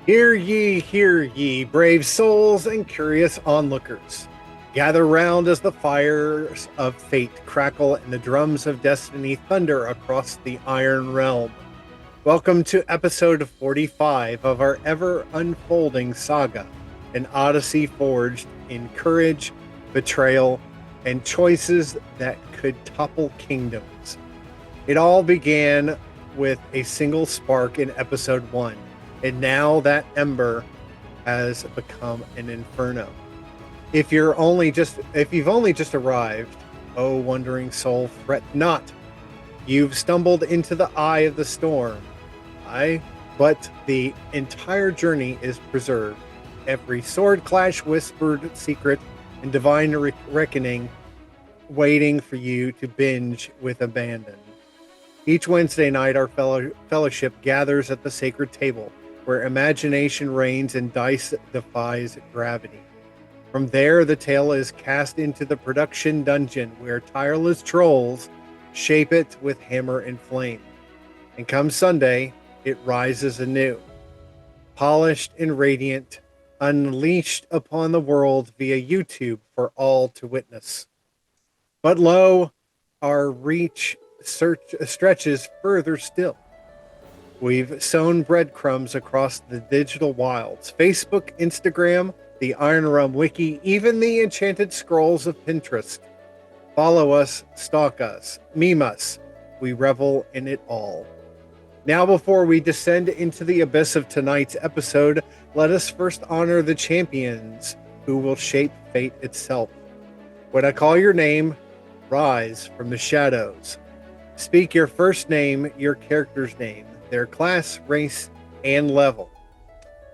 Hear ye, brave souls and curious onlookers. Gather round as the fires of fate crackle and the drums of destiny thunder across the Iron Realm. Welcome to episode 45 of our ever unfolding saga, an odyssey forged in courage, betrayal, and choices that could topple kingdoms. It all began with a single spark in episode 1, and now that ember has become an inferno. If you've only just arrived, oh wandering soul, fret not. You've stumbled into the eye of the storm. But the entire journey is preserved. Every sword clash, whispered secret, and divine reckoning waiting for you to binge with abandon. Each Wednesday night, our fellowship gathers at the sacred table, where imagination reigns and dice defies gravity. From there, the tale is cast into the production dungeon, where tireless trolls shape it with hammer and flame. And come Sunday, it rises anew, polished and radiant, unleashed upon the world via YouTube for all to witness. But lo, our reach stretches further still. We've sown breadcrumbs across the digital wilds: Facebook, Instagram, the Iron Realm Wiki, even the enchanted scrolls of Pinterest. Follow us, stalk us, meme us. We revel in it all. Now, before we descend into the abyss of tonight's episode, let us first honor the champions who will shape fate itself. When I call your name, rise from the shadows. Speak your first name, your character's name, their class, race, and level.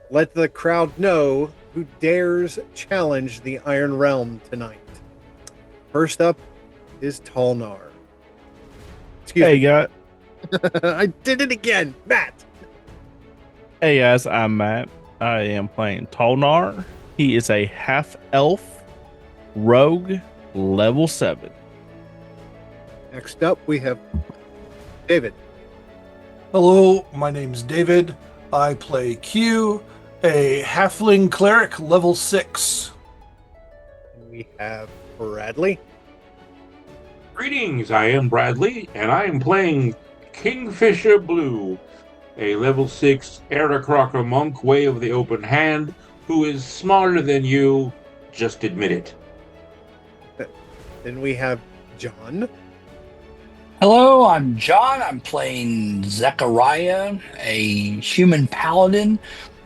Let the crowd know who dares challenge the Iron Realm tonight. First up is Tolnar. Excuse me. Guys. I did it again, Matt. Hey guys, I'm Matt. I am playing Tolnar. He is a half-elf rogue, level 7. Next up, we have David. Hello, my name's David. I play Q, a halfling cleric, level 6. And we have Bradley. Greetings, I am Bradley, and I am playing Kingfisher Blue, a level 6 Er'fro'ren monk, way of the open hand, who is smarter than you, just admit it. Then we have John. Hello, I'm John. I'm playing Zechariah, a human paladin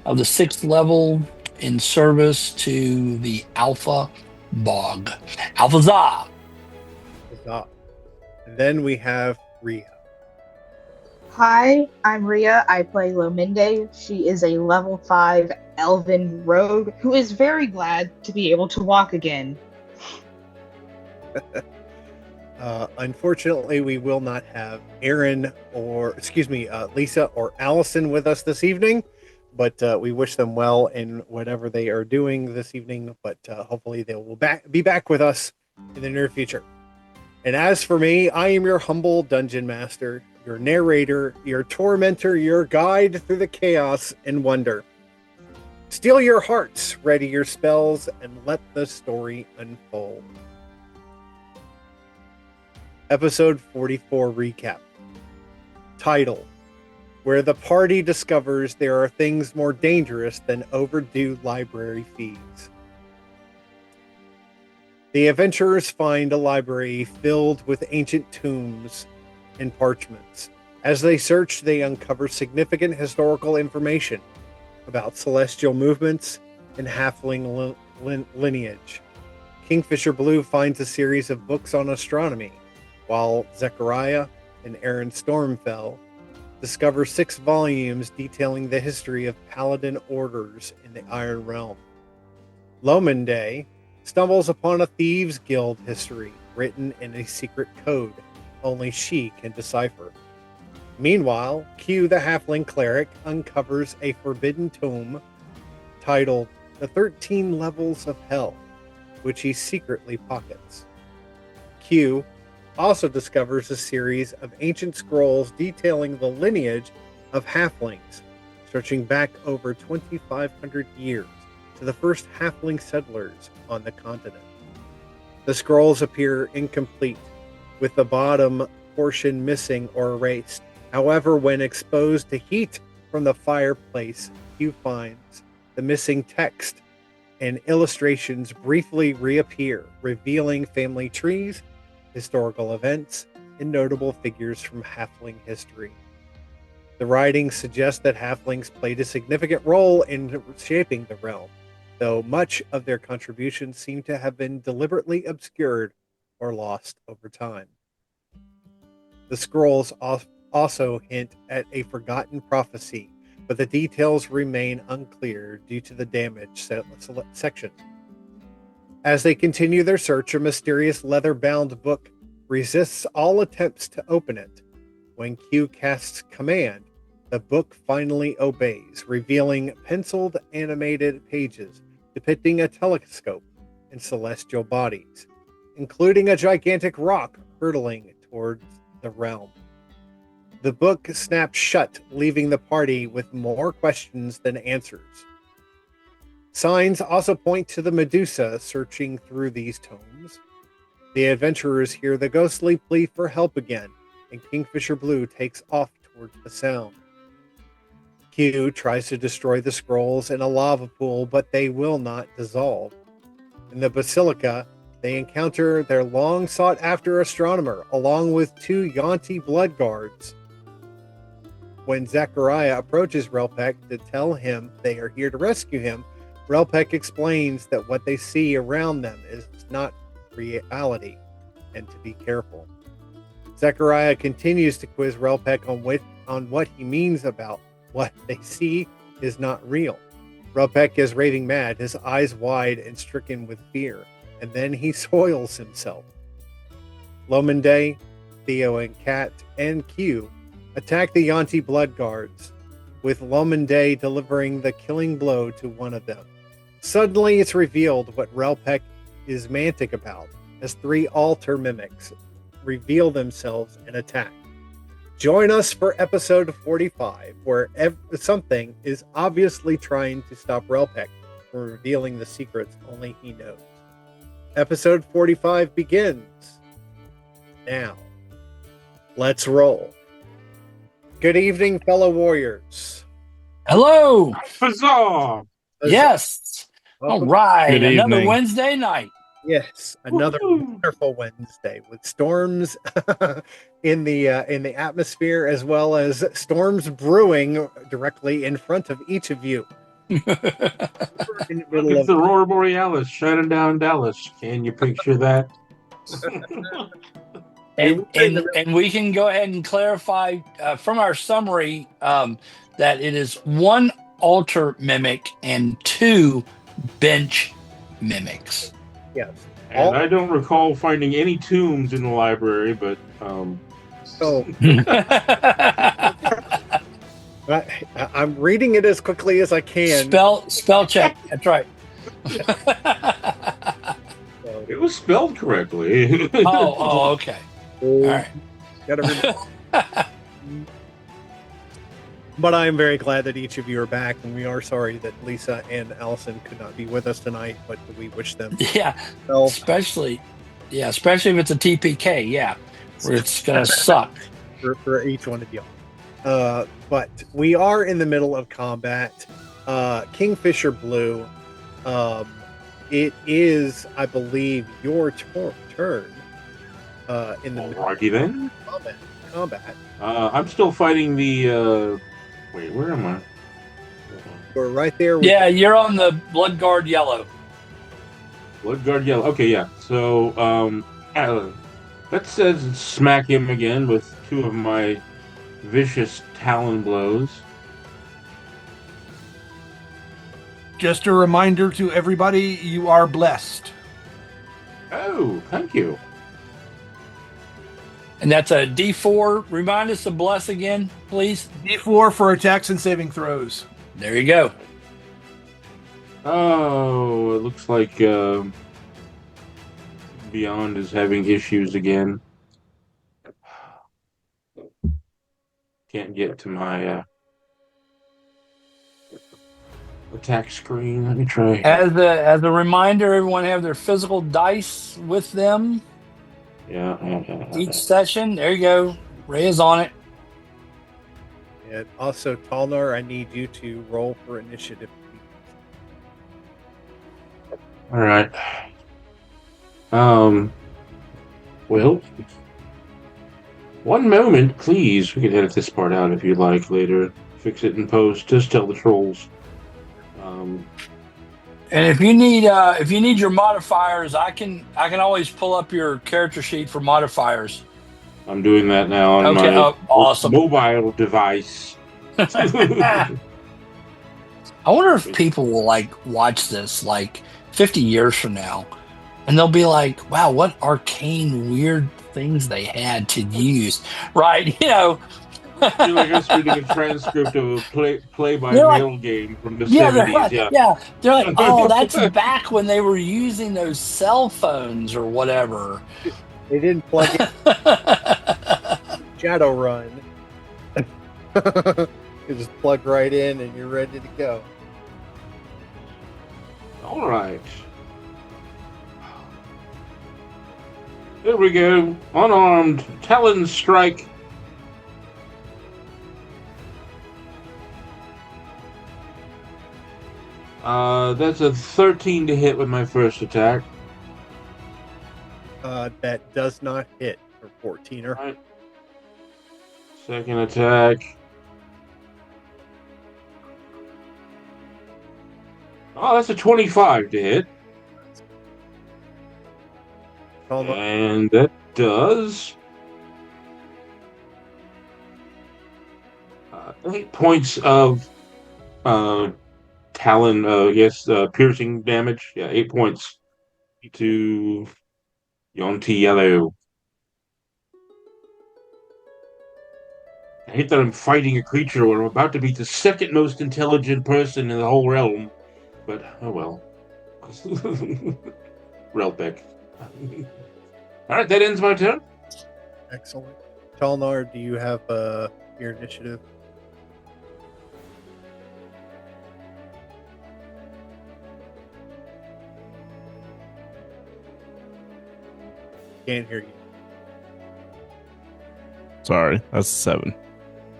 of the 6th level in service to the Alpha Bog. Alpha Za! And then we have Rhea. Hi, I'm Rhea. I play Lominde. She is a level 5 elven rogue who is very glad to be able to walk again. Unfortunately, we will not have Lisa or Allison with us this evening, but we wish them well in whatever they are doing this evening, but hopefully they will be back with us in the near future. And as for me, I am your humble dungeon master, your narrator, your tormentor, your guide through the chaos and wonder. Steel your hearts, ready your spells, and let the story unfold. Episode 44 recap. Title: Where the party discovers there are things more dangerous than overdue library fees. The adventurers find a library filled with ancient tombs and parchments. As they search, they uncover significant historical information about celestial movements and halfling lineage. Kingfisher Blue finds a series of books on astronomy, while Zechariah and Aaron Stormfell discover 6 volumes detailing the history of paladin orders in the Iron Realm. Lominde stumbles upon a thieves' guild history written in a secret code only she can decipher. Meanwhile, Q, the halfling cleric, uncovers a forbidden tome titled The 13 Levels of Hell, which he secretly pockets. Q also discovers a series of ancient scrolls detailing the lineage of halflings, stretching back over 2,500 years to the first halfling settlers on the continent. The scrolls appear incomplete, with the bottom portion missing or erased. However, when exposed to heat from the fireplace, Hugh finds the missing text and illustrations briefly reappear, revealing family trees, historical events, and notable figures from halfling history. The writing suggests that halflings played a significant role in shaping the realm, though much of their contributions seem to have been deliberately obscured or lost over time. The scrolls also hint at a forgotten prophecy, but the details remain unclear due to the damaged section. As they continue their search, a mysterious leather-bound book resists all attempts to open it. When Q casts command, the book finally obeys, revealing penciled animated pages depicting a telescope and celestial bodies, including a gigantic rock hurtling towards the realm. The book snaps shut, leaving the party with more questions than answers. Signs also point to the Medusa searching through these tomes. The adventurers hear the ghostly plea for help again, and Kingfisher Blue takes off towards the sound. Q tries to destroy the scrolls in a lava pool, but they will not dissolve. In the Basilica, they encounter their long-sought-after astronomer, along with 2 Yuan-ti blood guards. When Zechariah approaches Relpek to tell him they are here to rescue him, Relpek explains that what they see around them is not reality, and to be careful. Zechariah continues to quiz Relpek on what he means about what they see is not real. Relpek is raving mad, his eyes wide and stricken with fear, and then he soils himself. Lominde, Theo and Kat, and Q attack the Yuan-ti blood guards, with Lominde delivering the killing blow to one of them. Suddenly, it's revealed what Relpek is mantic about, as 3 altar mimics reveal themselves and attack. Join us for episode 45, where something is obviously trying to stop Relpek from revealing the secrets only he knows. Episode 45 begins now. Let's roll. Good evening, fellow warriors. Hello. Huzzah! Yes. All right. Good Another evening. Wednesday night. Yes, another Woohoo! wonderful Wednesday with storms in the atmosphere, as well as storms brewing directly in front of each of you. In the middle It's of the Aurora Borealis shining down Dallas. Can you picture that? And we can go ahead and clarify from our summary that it is 1 altar mimic and 2 bench mimics. yes. And I don't recall finding any tombs in the library, but So I'm reading it as quickly as I can. Spell check. That's right. So, it was spelled correctly. Oh, okay. All right. gotta remember. But I am very glad that each of you are back, and we are sorry that Lisa and Allison could not be with us tonight, but we wish them Yeah. well. Especially if it's a TPK. Yeah. Where it's gonna suck. for each one of you. But we are in the middle of combat. Kingfisher Blue, it is, I believe, your turn in the Alrighty then. combat. I'm still fighting the. Wait, where am I? We're right there. With Yeah, you're on the Blood Guard Yellow. Bloodguard Yellow. Okay, yeah. So, that says smack him again with 2 of my vicious talon blows. Just a reminder to everybody, you are blessed. Oh, thank you. And that's a D4. Remind us to bless again, please. D4 for attacks and saving throws. There you go. Oh, it looks like Beyond is having issues again. Can't get to my attack screen. Let me try. As a reminder, everyone have their physical dice with them Yeah. each session. There you go. Ray is on it. And also, Talnar, I need you to roll for initiative. All right. Well, one moment, please. We can edit this part out if you like later. Fix it in post. Just tell the trolls. And if you need your modifiers, I can always pull up your character sheet for modifiers. I'm doing that now on Okay, my awesome. mobile device. I wonder if people will watch this 50 years from now, and they'll be like, "Wow, what arcane weird things they had to use!" Right? I feel like I was reading a transcript of a play-by-mail game from the Yeah, 70s. they're like, oh, that's back when they were using those cell phones or whatever. They didn't plug in Shadowrun. You just plug right in and you're ready to go. All right. There we go. Unarmed Talon Strike. That's a 13 to hit with my first attack. That does not hit for 14er. Right. Second attack. Oh, that's a 25 to hit. And that does 8 points of Talon, piercing damage. Yeah, 8 points to Yonti Yellow. I hate that I'm fighting a creature where I'm about to be the second most intelligent person in the whole realm. But, oh well. Relbeck. Alright, that ends my turn. Excellent. Talnar, do you have your initiative? Can't hear you. Sorry, that's 7.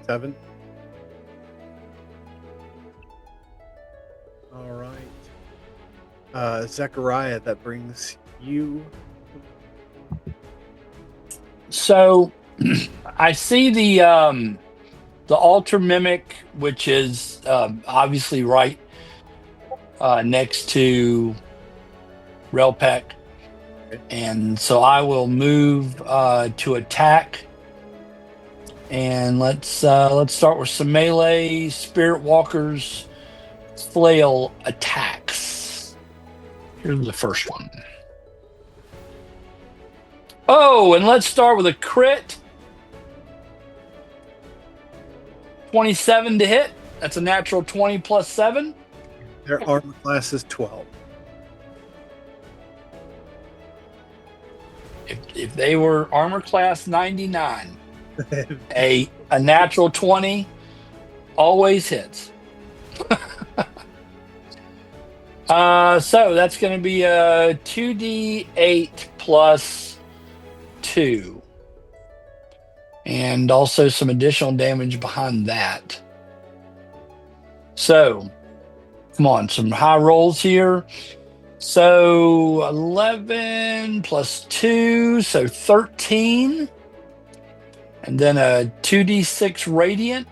7? All right. Zechariah, that brings you. So I see the altar mimic, which is obviously right next to Relpec. And so I will move to attack, and let's start with some melee Spirit Walker's flail attacks. Here's the first one. Oh, and let's start with a crit. 27 to hit. That's a natural 20 plus 7. Their armor class is 12. If they were armor class 99, a natural 20 always hits. So that's going to be a 2d8 plus 2. And also some additional damage behind that. So, come on, some high rolls here. So 11 plus 2, so 13. And then a 2d6 radiant.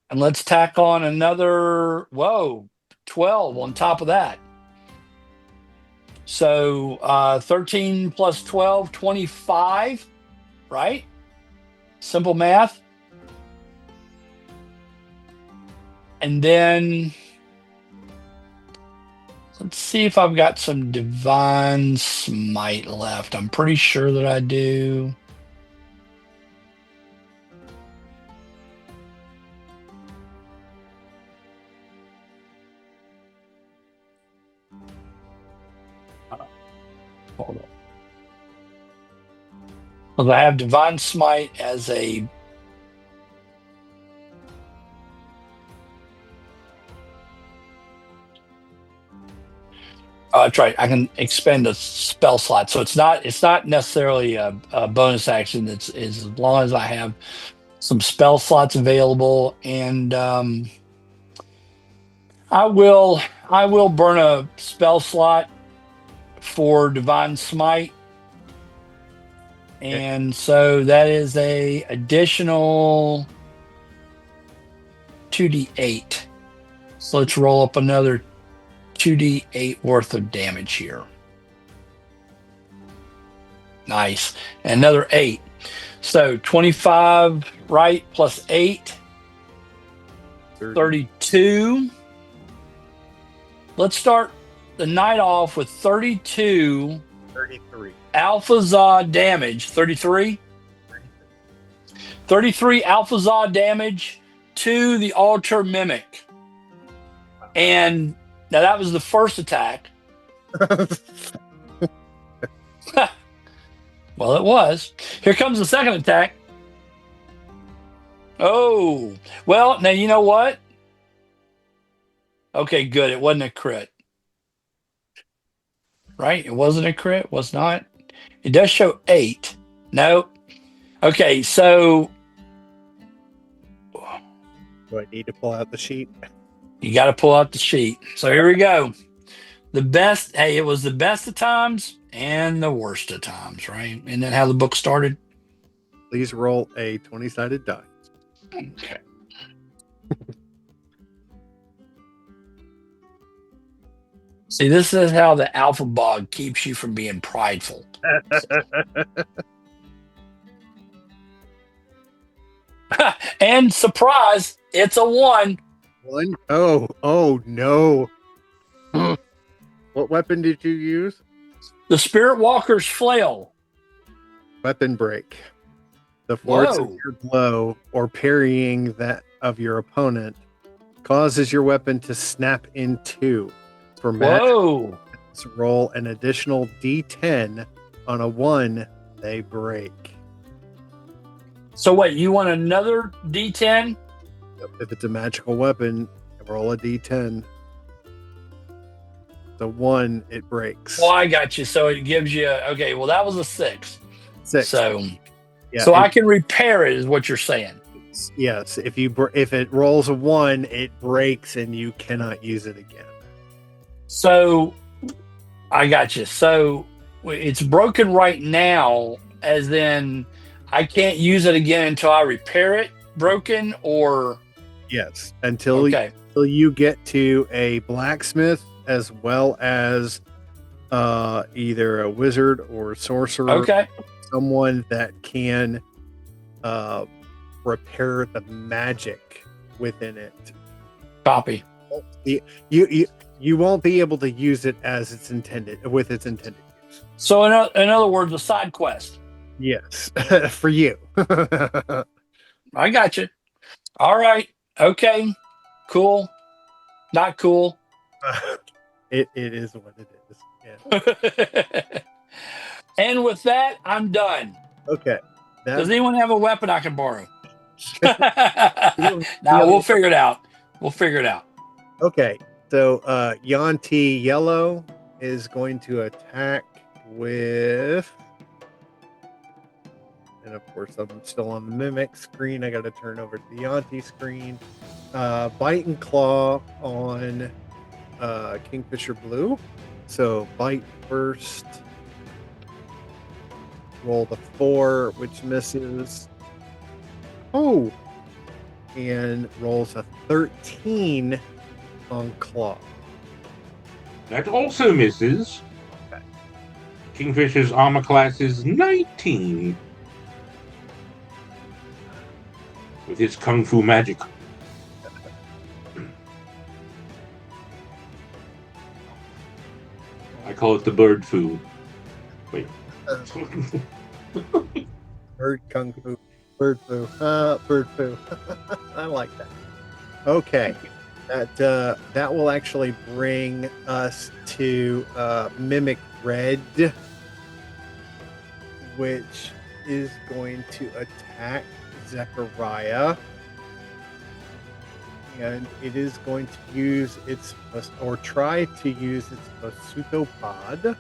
And let's tack on another, 12 on top of that. So 13 plus 12, 25, right? Simple math. And then let's see if I've got some Divine Smite left. I'm pretty sure that I do. Hold on. Well, I have Divine Smite as a Oh, that's right. I can expend a spell slot, so it's not necessarily a bonus action. It's as long as I have some spell slots available, and I will burn a spell slot for Divine Smite, and so that is a additional 2d8. So let's roll up another 2d8 worth of damage here. Nice. And another 8. So 25, right, plus 8. 32. Let's start the night off with 33 Alpha Zod damage. 33 Alpha Zod damage to the Altar Mimic. And now that was the first attack. Well, it was. Here comes the second attack. Oh, well, now you know what? Okay, good. It wasn't a crit. Right? It wasn't a crit. Was not. It does show 8. No. Okay, so Do I need to pull out the sheet? you got to pull out the sheet. So here we go. The best. Hey, it was the best of times and the worst of times, right? Isn't that how the book started? Please roll a 20-sided die. Okay. See, this is how the alpha bog keeps you from being prideful. And surprise, it's a 1. 1? Oh no. What weapon did you use? The Spirit Walker's flail. Weapon break. The force of Whoa. your blow or parrying that of your opponent causes your weapon to snap in two. For magic, Whoa. roll an additional D10. On a 1, they break. So wait, you want another D10? If it's a magical weapon, roll a D10. The 1, it breaks. Well, I got you. So it gives you, okay, well, that was a 6. 6. So, yeah, so I can repair it, is what you're saying. Yes, if it rolls a 1, it breaks and you cannot use it again. So I got you. So it's broken right now, as in I can't use it again until I repair it. Broken, or Yes, until okay. you get to a blacksmith, as well as either a wizard or sorcerer. Okay. Someone that can repair the magic within it. Copy. You won't be able to use it as it's intended, with its intended use. So in other words, a side quest. Yes, for you. I got you. All right. Okay. Cool. Not cool. It is what it is. Yeah. And with that, I'm done. Okay. Does anyone have a weapon I can borrow? Now we'll figure it out. We'll figure it out. Okay. So Yanti Yellow is going to attack with, and of course I'm still on the mimic screen. I got to turn over to the Yanti screen. Bite and claw on Kingfisher Blue. So bite first. Roll the 4, which misses. Oh, and rolls a 13 on claw. That also misses. Okay. Kingfisher's armor class is 19. With his kung fu magic. I call it the bird foo. Wait. Bird kung fu. Bird foo. Bird foo. I like that. Okay. That will actually bring us to Mimic Red, which is going to attack Zechariah. and it is going to use its or try to use its pseudopod.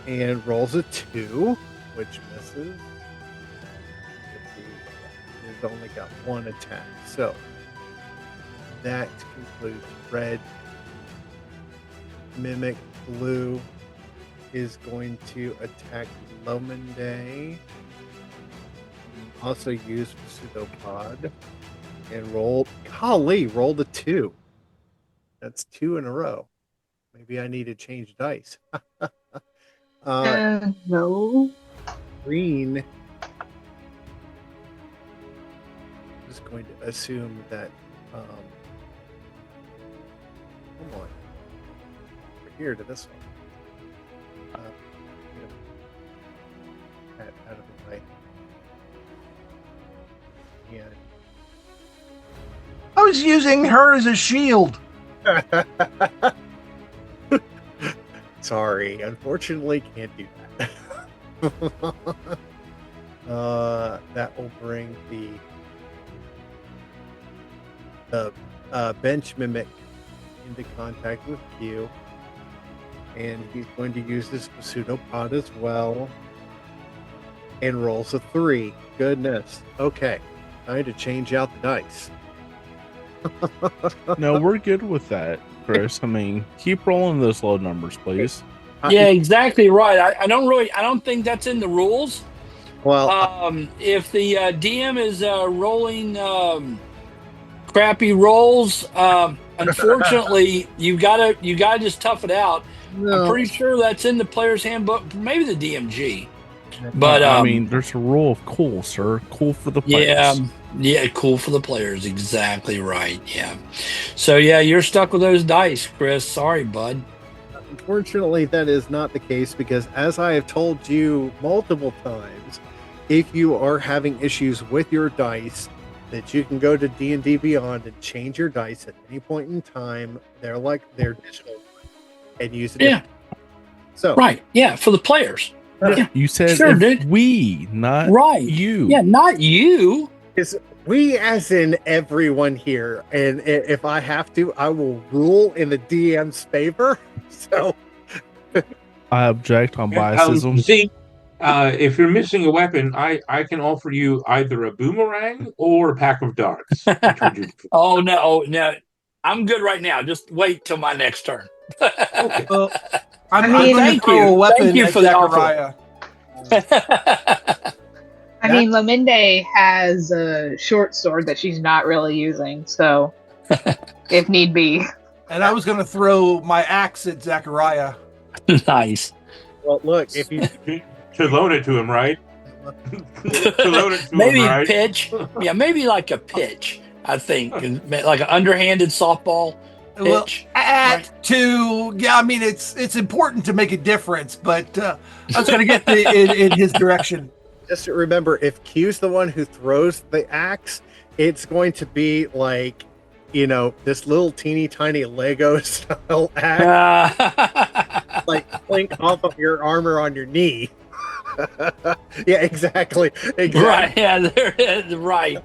And rolls a 2, which misses. It's only got one attack. So that concludes red. Mimic blue is going to attack Lomende. Also use pseudopod. And rolled a 2. That's 2 in a row. Maybe I need to change dice. No. Green is going to assume that come on, we're here to this one. That out of the way. And I was using her as a shield. sorry, unfortunately can't do that. That will bring the bench mimic into contact with Q, and he's going to use his pseudopod as well, and rolls a 3. Goodness. Okay, time to change out the dice. No, we're good with that, Chris. I mean, keep rolling those low numbers, please. Yeah, exactly right. I don't think that's in the rules. Well, If the DM is rolling crappy rolls, unfortunately, you gotta just tough it out. no. I'm pretty sure that's in the player's handbook, maybe the DMG. But I mean, there's a rule of cool, sir. Cool for the players. yeah, cool for the players. Exactly right. Yeah. So yeah, you're stuck with those dice, Chris. Sorry, bud. Unfortunately, that is not the case because, as I have told you multiple times, if you are having issues with your dice, that you can go to D&D Beyond and change your dice at any point in time. They're digital, and use it. Yeah. So Right. Yeah, for the players. Yeah. You said Sure, if dude. we, not Right. you. Yeah, not you. is we, as in everyone here, and if I have to, I will rule in the DM's favor. So I object on biasism. See, if you're missing a weapon, I can offer you either a boomerang or a pack of darts. Which would you prefer? Oh no, I'm good right now. Just wait till my next turn. Okay. Well, I I'm mean, going to thank throw you. a weapon Thank you at for the offer. Zachariah. I mean, Lominde has a short sword that she's not really using, so if need be. And I was going to throw my axe at Zachariah. Nice. well, look, if you To loan it to him, right? To loan it to Maybe him, right? pitch. Yeah, maybe like a pitch. I think like an underhanded softball Well, pitch. yeah, I mean, it's important to make a difference, but I was going to get in his direction. just remember, if Q's the one who throws the axe, it's going to be like, this little teeny tiny Lego style axe, like clink off of your armor on your knee. Yeah, exactly. Right. Yeah, there is. Right.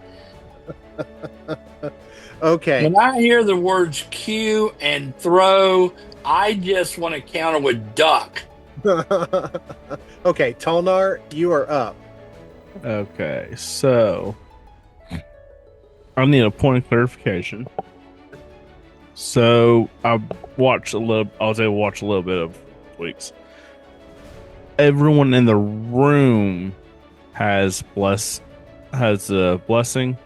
Okay. When I hear the words Q and throw, I just want to counter with duck. Okay, Tolnar, you are up. Okay, so I need a point of clarification. So I was able to watch a little bit of weeks. Everyone in the room has a blessing.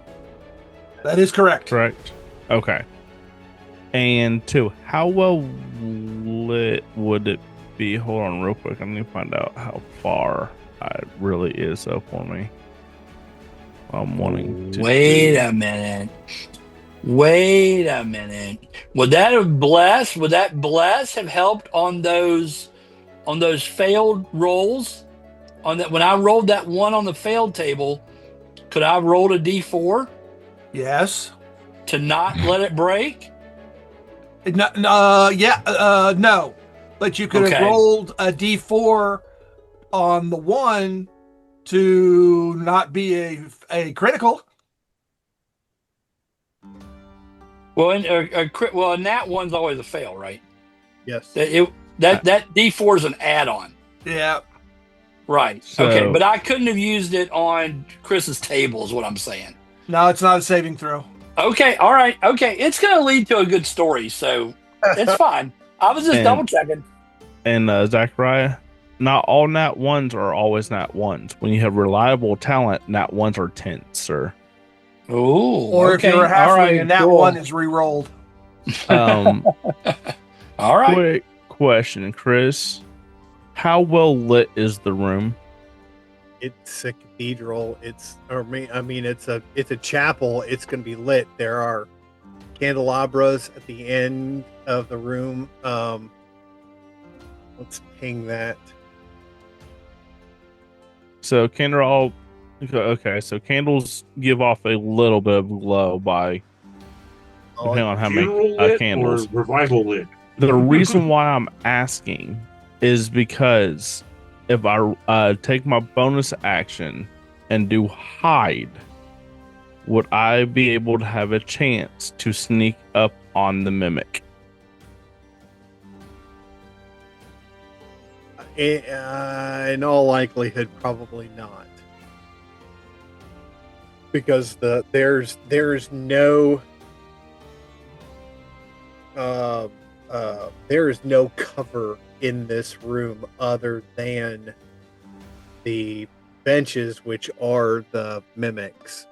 That is correct. Correct. Okay. And two, how well lit would it be? Hold on real quick. I need to find out how far it really is up on me. I'm wanting to Wait a minute. Would that bless have helped on those failed rolls? On that, when I rolled that one on the failed table, could I have rolled a D4 Yes. to not let it break? No. But you could have Okay. rolled a D4 on the one to not be a critical. Well, and that one's always a fail, right? Yes. That D4 is an add-on. Yeah. Right. So- Okay, but I couldn't have used it on Chris's table, is what I'm saying. No, it's not a saving throw. Okay, all right. Okay, it's going to lead to a good story, so it's fine. I was just And- double checking. And Zachariah, not all nat ones are always nat ones. When you have reliable talent, nat ones are 10s, sir. Oh, Or okay. if you're a all halfling right, and that cool. one is re-rolled. All right. Quick question, Chris. How well lit is the room? It's a cathedral. It's a chapel. It's going to be lit. There are candelabras at the end of the room. Let's ping that. So so candles give off a little bit of glow by depending on how Funeral many lit candles. or revival lit? The reason why I'm asking is because if I take my bonus action and do hide, would I be able to have a chance to sneak up on the mimic? In all likelihood, probably not, because there's no there is no cover in this room other than the benches, which are the mimics.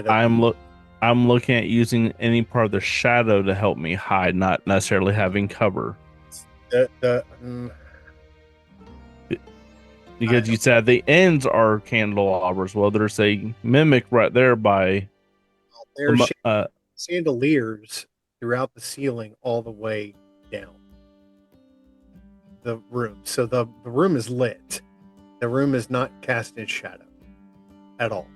I'm looking at using any part of the shadow to help me hide, not necessarily having cover. Because you said the ends are candelabras. Well, there's a mimic right there by There's chandeliers throughout the ceiling all the way down the room. So the room is lit. The room is not cast in shadow at all.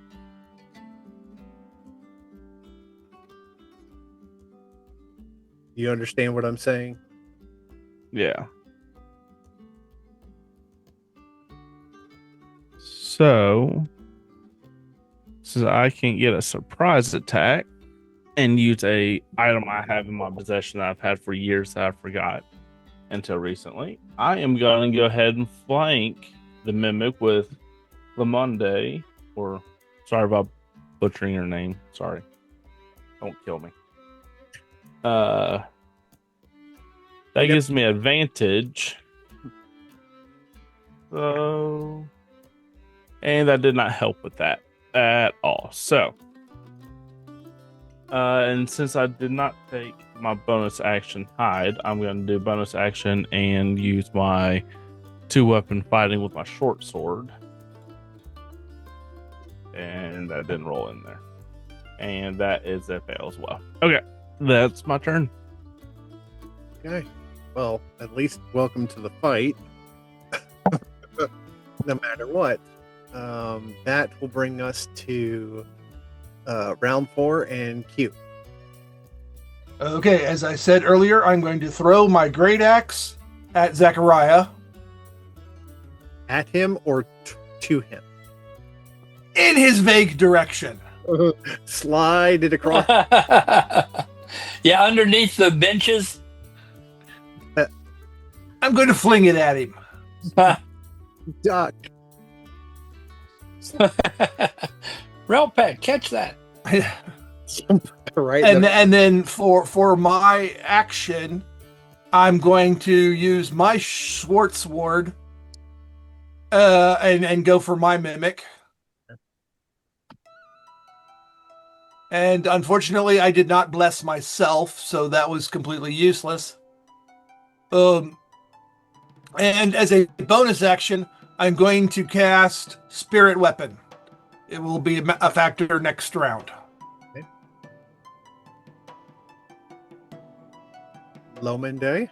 Do you understand what I'm saying? yeah. So, since I can get a surprise attack and use a item I have in my possession that I've had for years that I forgot until recently, I am going to go ahead and flank the mimic with Lamonde, or sorry about butchering your name. Sorry. Don't kill me. That gives me advantage. So, and that did not help with that at all. So, and since I did not take my bonus action hide, I'm going to do bonus action and use my 2-weapon fighting with my short sword. And that didn't roll in there. And that is a fail as well. Okay, that's my turn. Okay. Well, at least welcome to the fight. No matter what. That will bring us to round 4 and Q. Okay, as I said earlier, I'm going to throw my great axe at Zachariah. At him or to him? In his vague direction. Slide it across. Yeah, underneath the benches. I'm going to fling it at him. Duck. Relpet, catch that. Right. And then for my action, I'm going to use my short sword and go for my mimic. And unfortunately, I did not bless myself, so that was completely useless. And as a bonus action, I'm going to cast Spirit Weapon. It will be a factor next round. Okay. Lomende.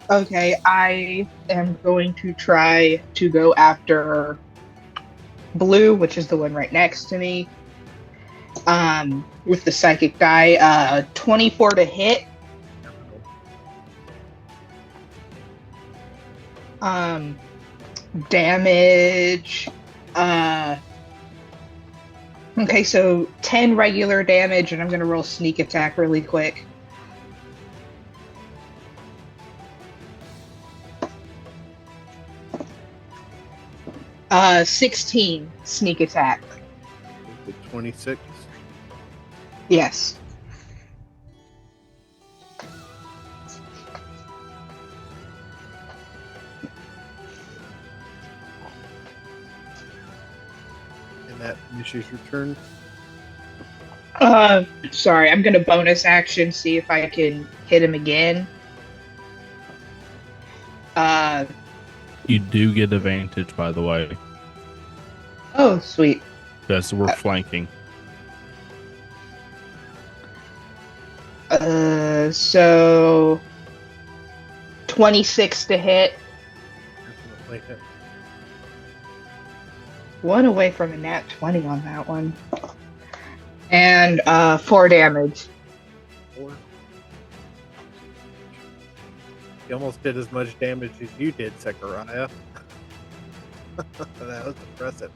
Okay, I am going to try to go after Blue, which is the one right next to me. With the psychic die, 24 to hit. Damage. Okay, so 10 regular damage, and I'm gonna roll sneak attack really quick. Uh, 16 sneak attack. 26. Yes. And that finishes your turn. Sorry, I'm gonna bonus action, see if I can hit him again. You do get advantage, by the way, Oh, sweet. because we're flanking. So 26 to hit. Definitely hit. One away from a nat 20 on that one. And 4 damage. 4. He almost did as much damage as you did, Zechariah. That was impressive.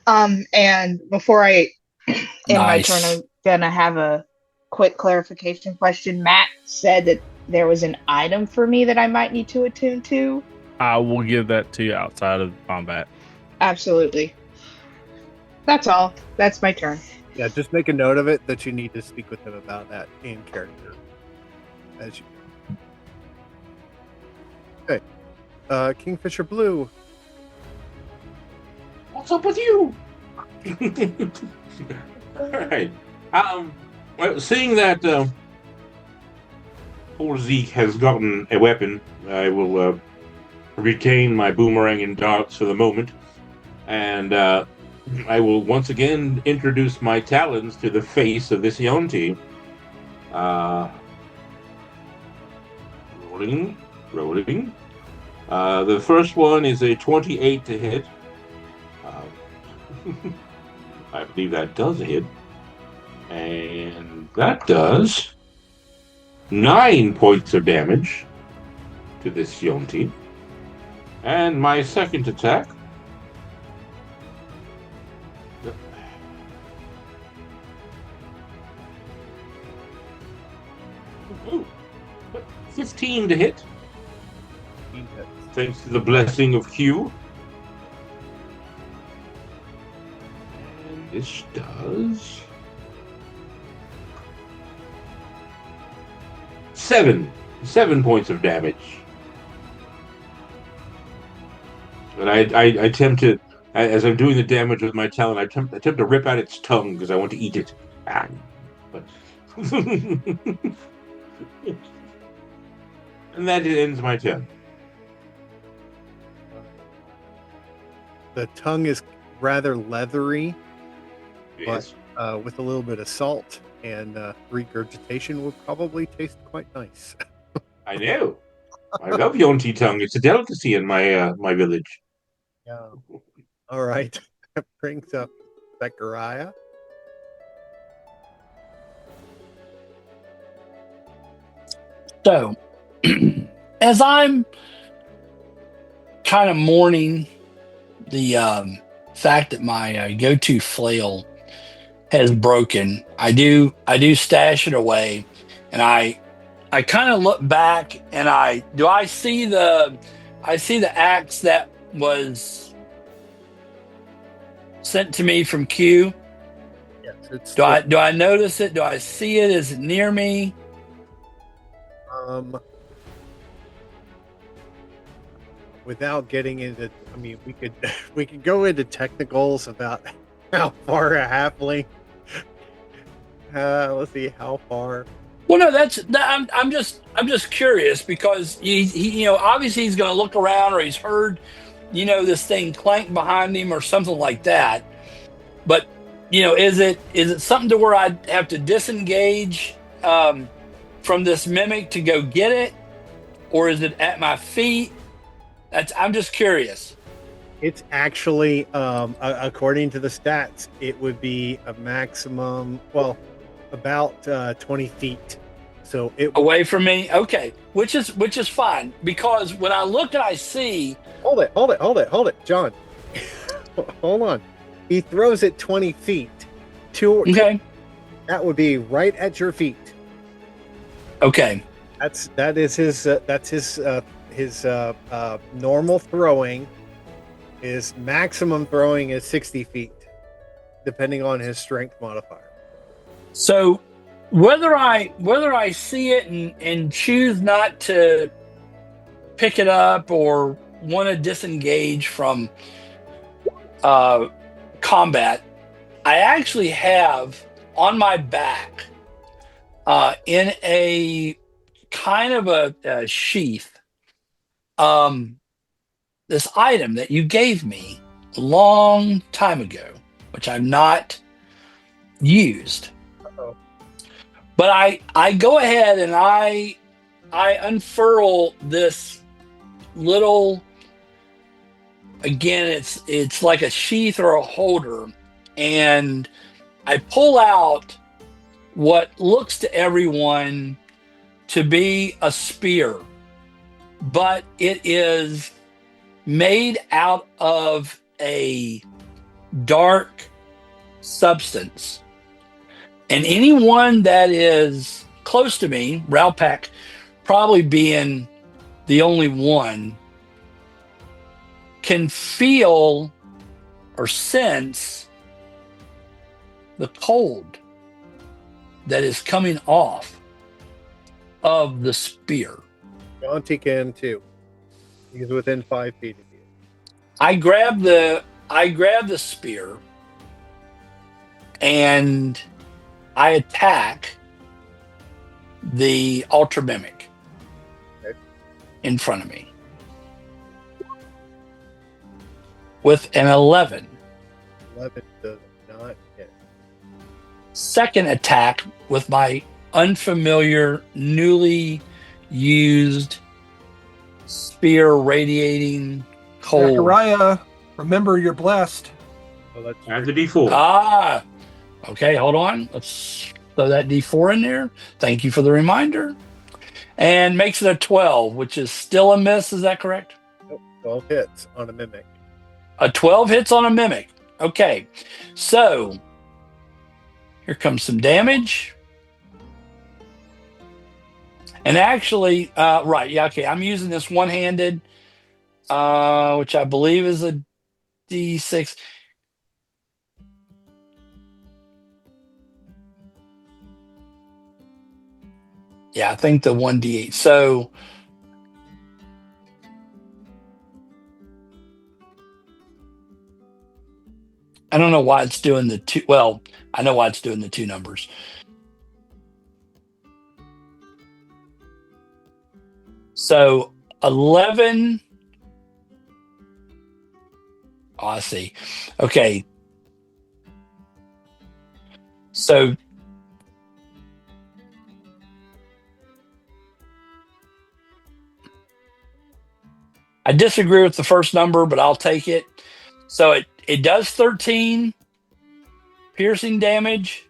And before I end my Nice. turn, I'm gonna have a quick clarification question. Matt said that there was an item for me that I might need to attune to. I will give that to you outside of combat. Absolutely. That's all. That's my turn. Yeah, just make a note of it that you need to speak with him about that in character. As you. Okay. Kingfisher Blue. What's up with you? All right. Well, seeing that poor Zeke has gotten a weapon, I will retain my boomerang and darts for the moment, and I will once again introduce my talons to the face of this Yonti. Rolling. The first one is a 28 to hit. I believe that does hit. And that does 9 points of damage to this Yonti. And my second attack. Ooh, 15 to hit. Thanks to the blessing of Q. And this does 7 points of damage. And I attempt to, as I'm doing the damage with my talon, I attempt to rip out its tongue because I want to eat it. But and that ends my turn. The tongue is rather leathery, Yes. but with a little bit of salt and regurgitation will probably taste quite nice. I know. I love Yonti tongue. It's a delicacy in my my village. Yeah. All right. That brings up Zechariah. So, as I'm kind of mourning the fact that my go-to flail has broken, I do stash it away, and I kind of look back and I see the axe that was sent to me from Q. Yes, it's Do I notice it? Do I see it? Is it near me? Without getting into, I mean, we could go into technicals about how far a halfling. Let's see how far. Well, no, I'm just curious because he obviously he's going to look around or he's heard this thing clank behind him or something like that. But is it something to where I have to disengage from this mimic to go get it, or is it at my feet? I'm just curious. It's actually, according to the stats, it would be a maximum, well, about 20 feet. So it Away from me? Okay. Which is fine, because when I look and I see... Hold it, John. Hold on. He throws it 20 feet. Okay. That would be right at your feet. Okay. That is his normal throwing. His maximum throwing is 60 feet, depending on his strength modifier. So whether I see it and choose not to pick it up or want to disengage from combat, I actually have on my back in a kind of a sheath this item that you gave me a long time ago, which I've not used. Uh-oh. But I go ahead and I unfurl this little, again, it's like a sheath or a holder, and I pull out what looks to everyone to be a spear, but it is made out of a dark substance. And anyone that is close to me, Ralpak probably being the only one, can feel or sense the cold that is coming off of the spear. Jonty can too. He's within 5 feet of you. I grab the spear and I attack the Ultra Mimic in front of me with an 11. 11 does not hit. Second attack with my unfamiliar, newly used spear radiating cold. Zechariah, remember you're blessed. So that's Add the D4. Ah, okay, hold on. Let's throw that D4 in there. Thank you for the reminder. And makes it a 12, which is still a miss. Is that correct? 12 hits on a mimic. A 12 hits on a mimic. Okay, so here comes some damage. And actually, right, yeah, okay, I'm using this one-handed, which I believe is a D6. Yeah, I think the 1D8. So I don't know why it's doing the two. Well, I know why it's doing the two numbers. So 11. Oh, I see. Okay. So I disagree with the first number, but I'll take it. So it does 13 piercing damage,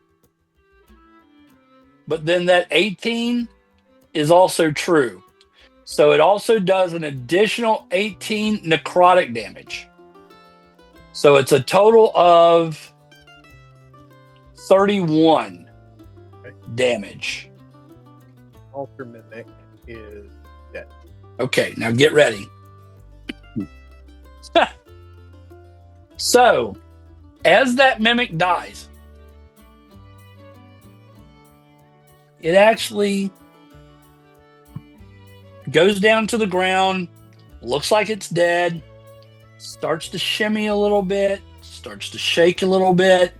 but then that 18 is also true. So it also does an additional 18 necrotic damage. So it's a total of 31 damage. Ultra Mimic is dead. Okay, now get ready. So, as that mimic dies, it actually goes down to the ground, looks like it's dead, starts to shimmy a little bit, starts to shake a little bit,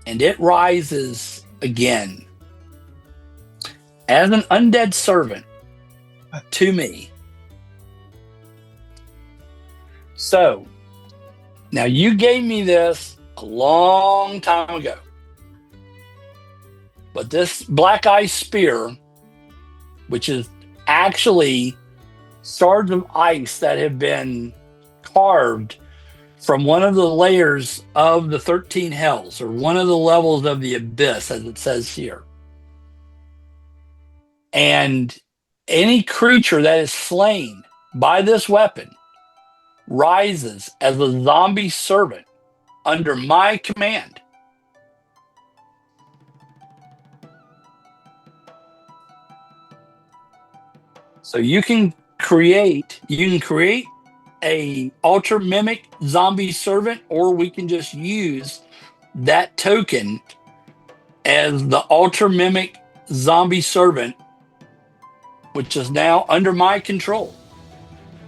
and it rises again as an undead servant to me. So, now you gave me this a long time ago. But this black ice spear, which is actually shards of ice that have been carved from one of the layers of the 13 hells, or one of the levels of the abyss, as it says here. And any creature that is slain by this weapon rises as a zombie servant under my command. So you can create a ultra mimic zombie servant, or we can just use that token as the ultra mimic zombie servant, which is now under my control.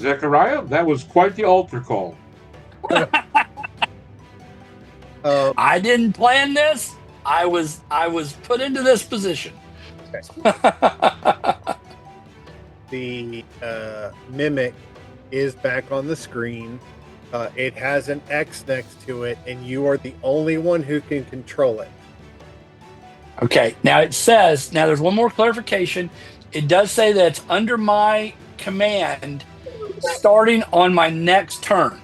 Zechariah, that was quite the altar call. I didn't plan this. I was put into this position. The mimic is back on the screen. It has an X next to it, and you are the only one who can control it. Okay, now it says, now there's one more clarification. It does say that it's under my command starting on my next turn.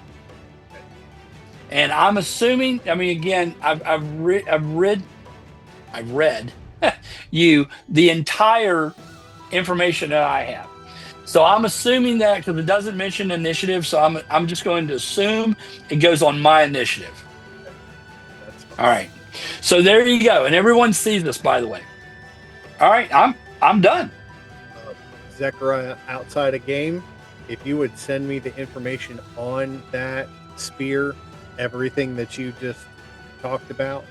And I'm assuming, I mean, again, I've read you the entire information that I have. So I'm assuming that, because it doesn't mention initiative, so I'm just going to assume it goes on my initiative. That's fine. All right. So there you go, and everyone sees this, by the way. All right, I'm done. Zechariah, outside of game, if you would send me the information on that spear, everything that you just talked about,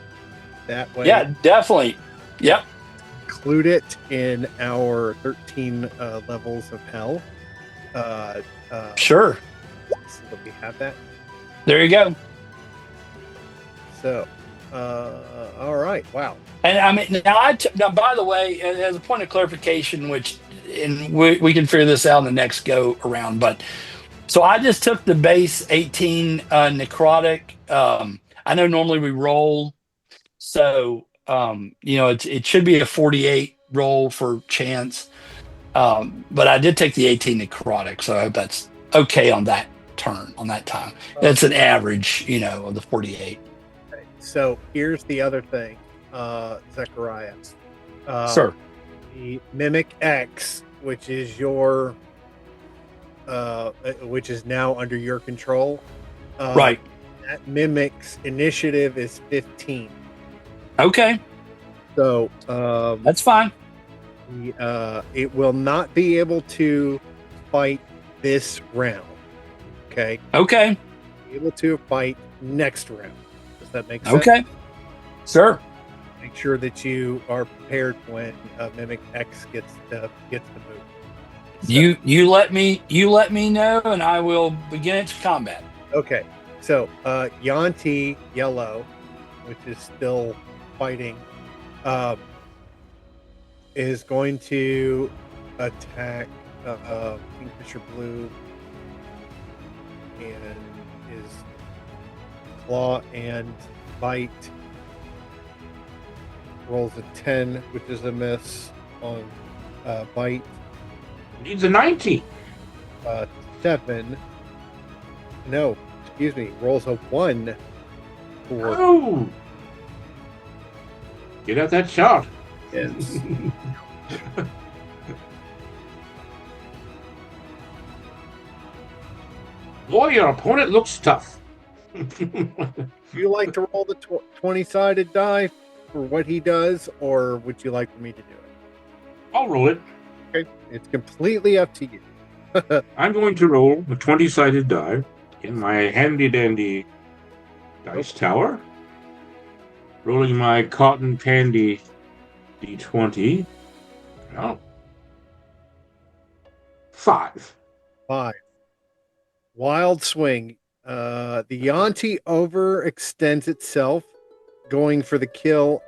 that way. Yeah, definitely. Yep. Include it in our 13 levels of hell. Sure. So that we have that. There you go. So, all right. Wow. And I mean, now, by the way, as a point of clarification, and we can figure this out in the next go around, but so I just took the base 18 necrotic. I know normally we roll, so it should be a 48 roll for chance, but I did take the 18 necrotic, so I hope that's okay on that turn, on that time. That's an average, of the 48. Okay. So here's the other thing, Zechariah. Sir. The Mimic X, which is your, which is now under your control. Right. That Mimic's initiative is 15. Okay. So that's fine. It will not be able to fight this round. Okay. Okay. Be able to fight next round. Does that make sense? Okay. Sure. Make sure that you are prepared when Mimic X gets the move. So, You let me know, and I will begin its combat. okay. So Yanti Yellow, which is still fighting, is going to attack Kingfisher Blue and his claw and bite. Rolls a 10, which is a miss on bite. Needs a 19. 7. No, excuse me. Rolls a 1 for. Oh! Get out that shot. Yes. Boy, your opponent looks tough. Would you like to roll the 20-sided die for what he does, or would you like for me to do it? I'll roll it. Okay, it's completely up to you. I'm going to roll a 20-sided die in my handy-dandy dice tower. Rolling my cotton candy D20. Oh. 5. 5. Wild swing. The Yanti overextends itself, going for the kill.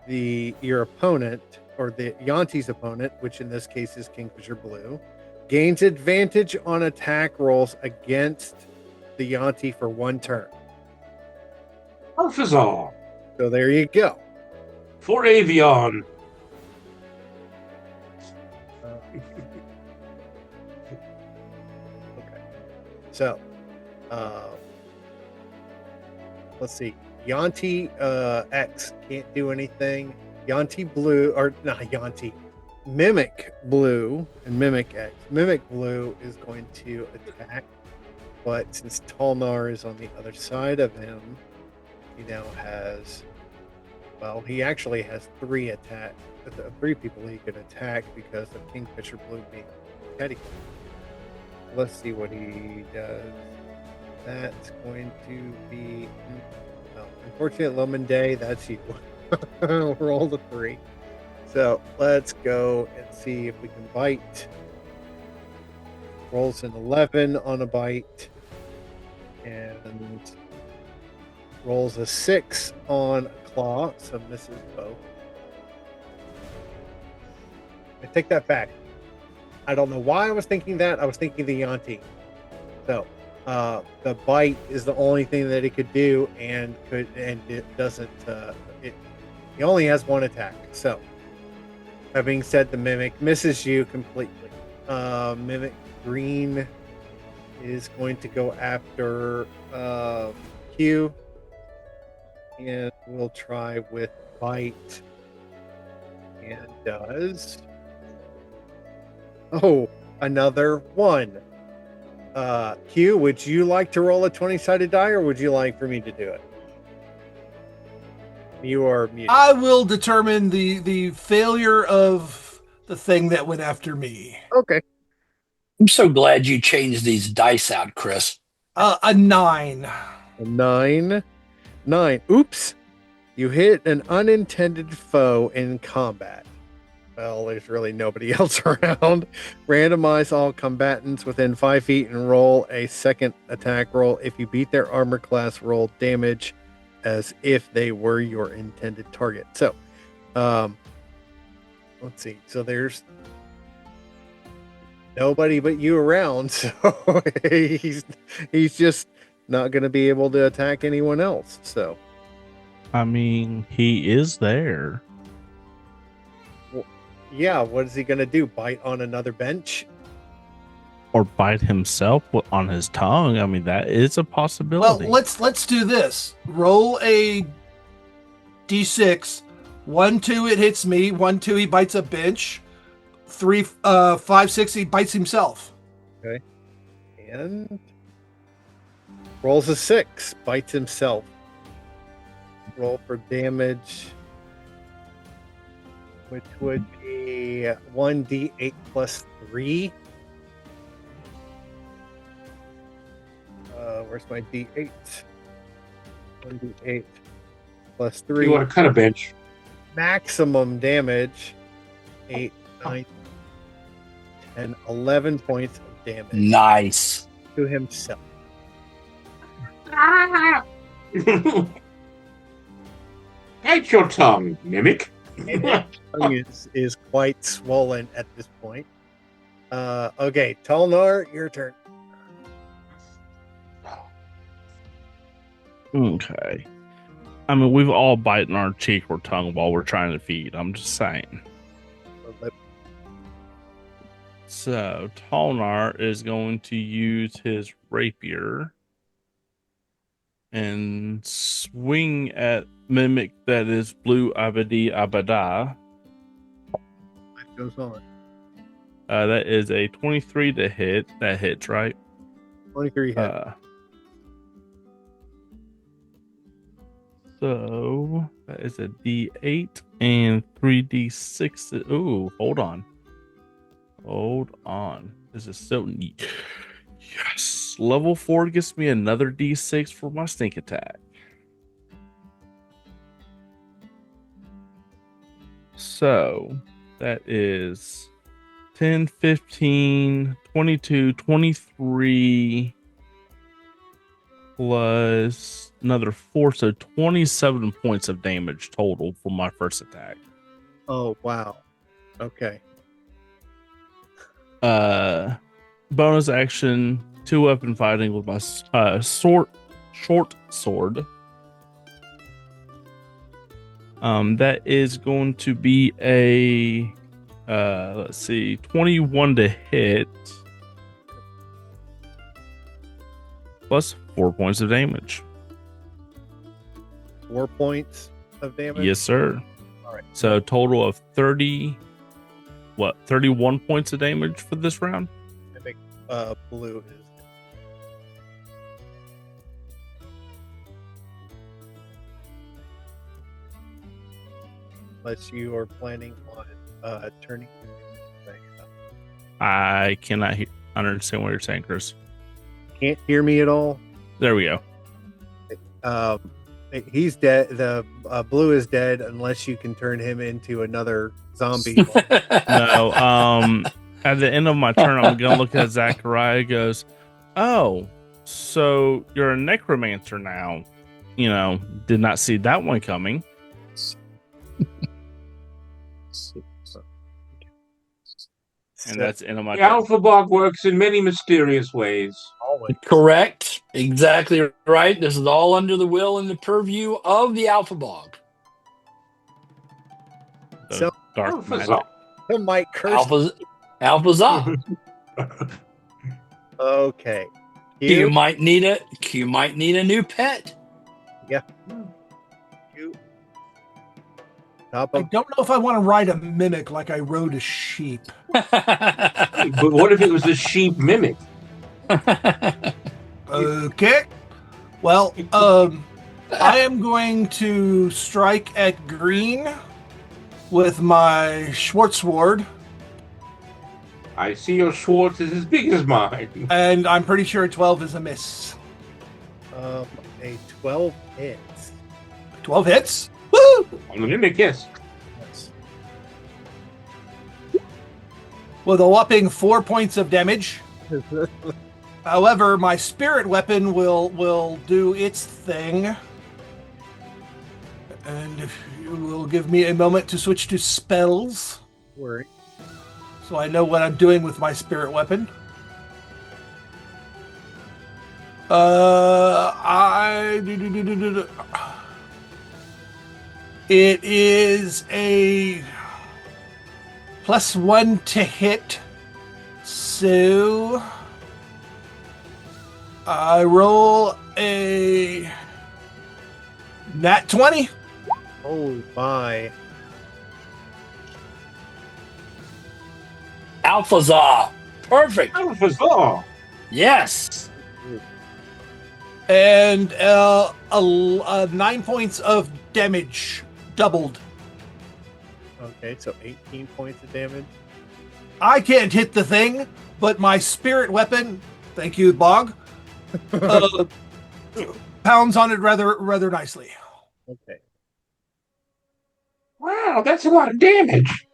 Your opponent, or the Yanti's opponent, which in this case is Kingfisher Blue, gains advantage on attack rolls against the Yanti for 1 turn. Arfazar. So there you go. For Avion. Okay. So, let's see. Yanti X can't do anything. Yanti Blue, or not Yanti. Mimic Blue and Mimic X. Mimic Blue is going to attack, but since Tolnar is on the other side of him, he now has. Well, he actually has 3 attack, 3 people he could attack because of Kingfisher Blue being Teddy. Let's see what he does. That's going to be. Oh, unfortunate Loman Day, that's you. Roll the 3. So let's go and see if we can bite. Rolls an 11 on a bite. And rolls a 6 on a claw, so misses both. I take that back. I don't know why I was thinking that. I was thinking the Yanti. So the bite is the only thing that it could do, and it doesn't. He only has 1 attack. So that being said, the Mimic misses you completely. Mimic Green is going to go after Q, and we'll try with bite, and does. Oh, another 1. Q, would you like to roll a 20-sided die, or would you like for me to do it? You are muted. I will determine the failure of the thing that went after me. Okay. I'm so glad you changed these dice out, Chris. A 9. A 9. 9. Oops. You hit an unintended foe in combat. Well, there's really nobody else around. Randomize all combatants within 5 feet and roll a second attack roll. If you beat their armor class, roll damage as if they were your intended target. So, let's see. So there's nobody but you around. So he's just not going to be able to attack anyone else. So, I mean, he is there. yeah, what is he going to do? Bite on another bench? Or bite himself on his tongue. I mean, that is a possibility. Well, let's do this. Roll a d6. 1, 2, it hits me. 1, 2, he bites a bench. 3, 5, 6, he bites himself. Okay. And rolls a 6, bites himself. Roll for damage, which would be 1d8 plus 3. Where's my d8? 1d8 plus 3. You want to cut a bench? Maximum damage. 8, 9, 10, 11 points of damage Nice. to himself. Bite your tongue, Mimic. Tongue is quite swollen at this point. Okay, Tolnar, your turn. Okay. I mean, we've all bitten our cheek or tongue while we're trying to feed. I'm just saying. So, Tolnar is going to use his rapier and swing at Mimic that is Blue Abadi Abada. Life goes on. That is a 23 to hit. That hits, right? 23 hit. So that is a D8 and 3D6. Ooh, hold on. Hold on. This is so neat. Yes. Level 4 gives me another D6 for my sneak attack. So that is 10, 15, 22, 23 plus another 4, so 27 points of damage total for my first attack. Oh, wow. Okay. Bonus action, 2-weapon fighting with my short sword. That is going to be a let's see, 21 to hit plus 4 points of damage. 4 points of damage? Yes, sir. All right. So total of 30 what, 31 points of damage for this round? I think blue is. Unless you are planning on turning. I cannot understand what you're saying, Chris. Can't hear me at all. There we go. He's dead. The blue is dead unless you can turn him into another zombie. No. At the end of my turn, I'm gonna look at Zachariah. Goes, oh, so you're a necromancer now. Did not see that one coming. And that's the end of my The turn. Alpha Bog works in many mysterious ways. Always. Correct. Exactly right. This is all under the will and the purview of the Alpha Bog. The So- dark Alpha magic. Zog. Some might curse. Alpha. Okay. Q might need a new pet. You. Top I of don't know if I want to ride a mimic like I rode a sheep. But what if it was a sheep mimic? Okay. Well, I am going to strike at green with my Schwarzward, I see your Schwartz is as big as mine. and I'm pretty sure 12 is a miss. a 12 hits. 12 hits? Woo! On the mimic, yes. Yes. With a whopping 4 points of damage. However, my spirit weapon will do its thing. And if you will give me a moment to switch to spells, Worry. so I know what I'm doing with my spirit weapon. It is a +1 to hit. So I roll a nat 20. Oh my. Alphazar. Perfect. Alpha Zog. Yes. And 9 points of damage doubled. Okay, so 18 points of damage. I can't hit the thing, but my spirit weapon, thank you, Bog, pounds on it rather nicely. Okay. Wow, that's a lot of damage.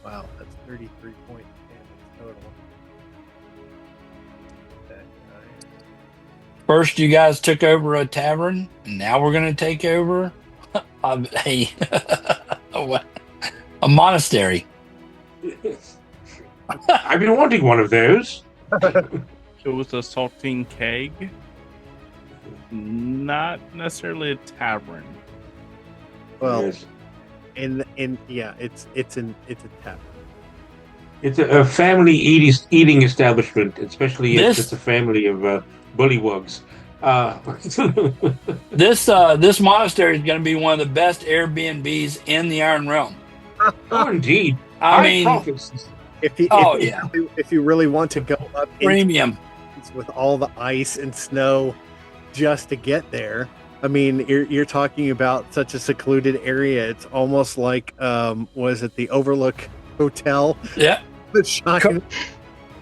Wow, that's 33 points of damage total. That guy. First, you guys took over a tavern, and now we're going to take over a monastery. I've been wanting one of those. It was a saltine keg. Not necessarily a tavern. Well, Yes. it's a tavern. It's a family eating establishment, especially if This- it's a family of bullywugs. This monastery is going to be one of the best Airbnbs in the Iron Realm. Oh, indeed. I High mean, profits. If you really want to go up into premium. with all the ice and snow just to get there, I mean, you're talking about such a secluded area. It's almost like was it the Overlook Hotel? Yeah. The shine.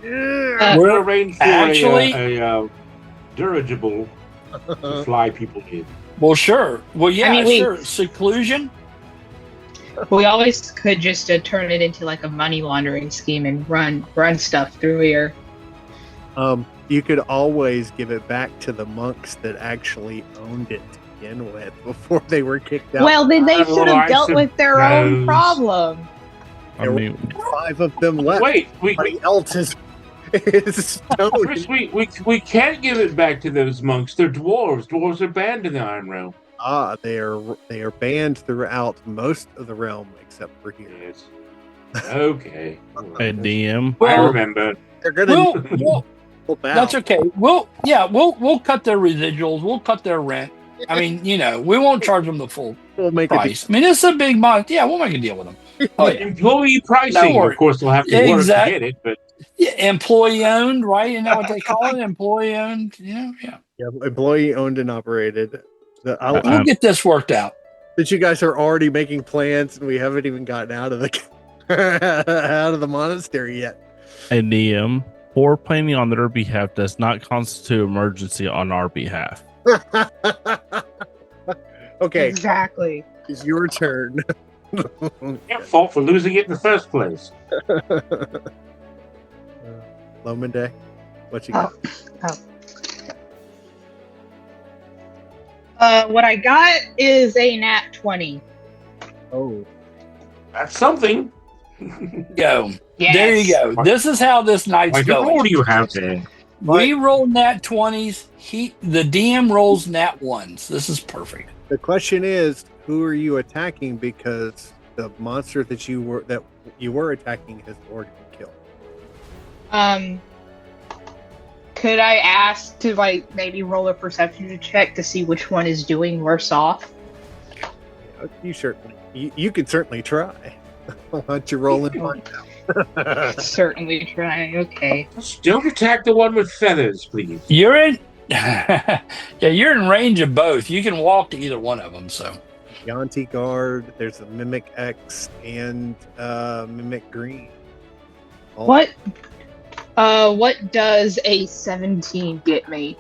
We're arranged for actually- a dirigible to fly people in. Well, sure. Well, yeah, I mean, we- sure. Seclusion. We always could just turn it into like a money laundering scheme and run stuff through here. You could always give it back to the monks that actually owned it to begin with before they were kicked out. Well, then they I should have dealt with their own suppose. problem. I There mean, 5 of them left. Wait, Everybody else is stoned. Chris, we can't give it back to those monks. They're dwarves. Dwarves are banned in the Iron Realm. They are banned throughout most of the realm except for here. Yes. Okay. a DM. I Well, remember. They're gonna Well, pull out. that's okay. We'll cut their residuals. We'll cut their rent. I mean, we won't charge them the full We'll make a price. I mean, it's a big month. Yeah, we'll make a deal with them. Oh yeah, Employee no pricing. worry. Of course, they'll have to work to Exactly. get it, but Yeah, employee owned, right? Isn't that what they call it? Employee owned. Yeah. Yeah, employee owned and operated. We'll get this worked out. That you guys are already making plans, and we haven't even gotten out of the out of the monastery yet. And the poor planning on their behalf does not constitute emergency on our behalf. Okay, Exactly. it's your turn. can't fault for losing it in the first place. Lominde, what you got? What I got is a nat 20. Oh, That's something. Go. Yes. There you go. This is how this night's Like, what going. do you have there? We roll nat 20s. The DM rolls nat 1s. This is perfect. the question is, who are you attacking? Because the monster that you were attacking has already been killed. Could I ask to maybe roll a perception check to see which one is doing worse off? You could certainly try. Why don't you roll and find out? Certainly try. Okay. Don't attack the one with feathers, please. You're in. Yeah, you're in range of both. You can walk to either one of them. So Yanti Guard, there's a Mimic X and Mimic Green. What does a 17 get me?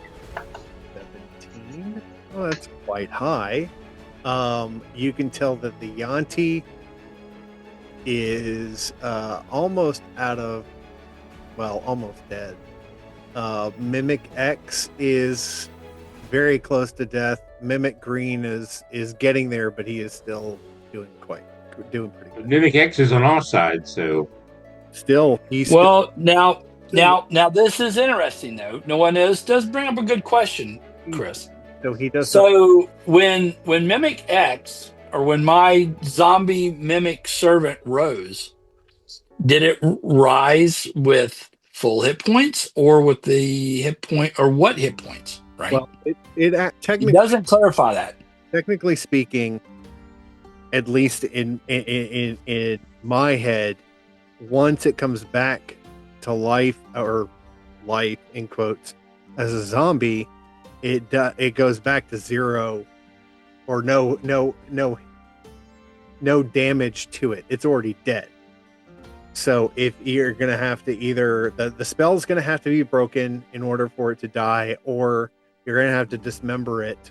17? Well, that's quite high. You can tell that the Yanti is almost dead. Mimic X is very close to death. Mimic Green is getting there, but he is still doing pretty good. Mimic X is on our side, so Still, he's now this is interesting though. No one does bring up a good question, Chris. so he does. So when Mimic X or when my zombie mimic servant rose, did it rise with full hit points or with the hit point or what hit points? Right. Well, it He doesn't clarify that. technically speaking, at least in my head, once it comes back to life or life in quotes as a zombie, it goes back to zero or no damage to it. It's already dead. So if you're gonna have to either the spell's gonna have to be broken in order for it to die, or you're gonna have to dismember it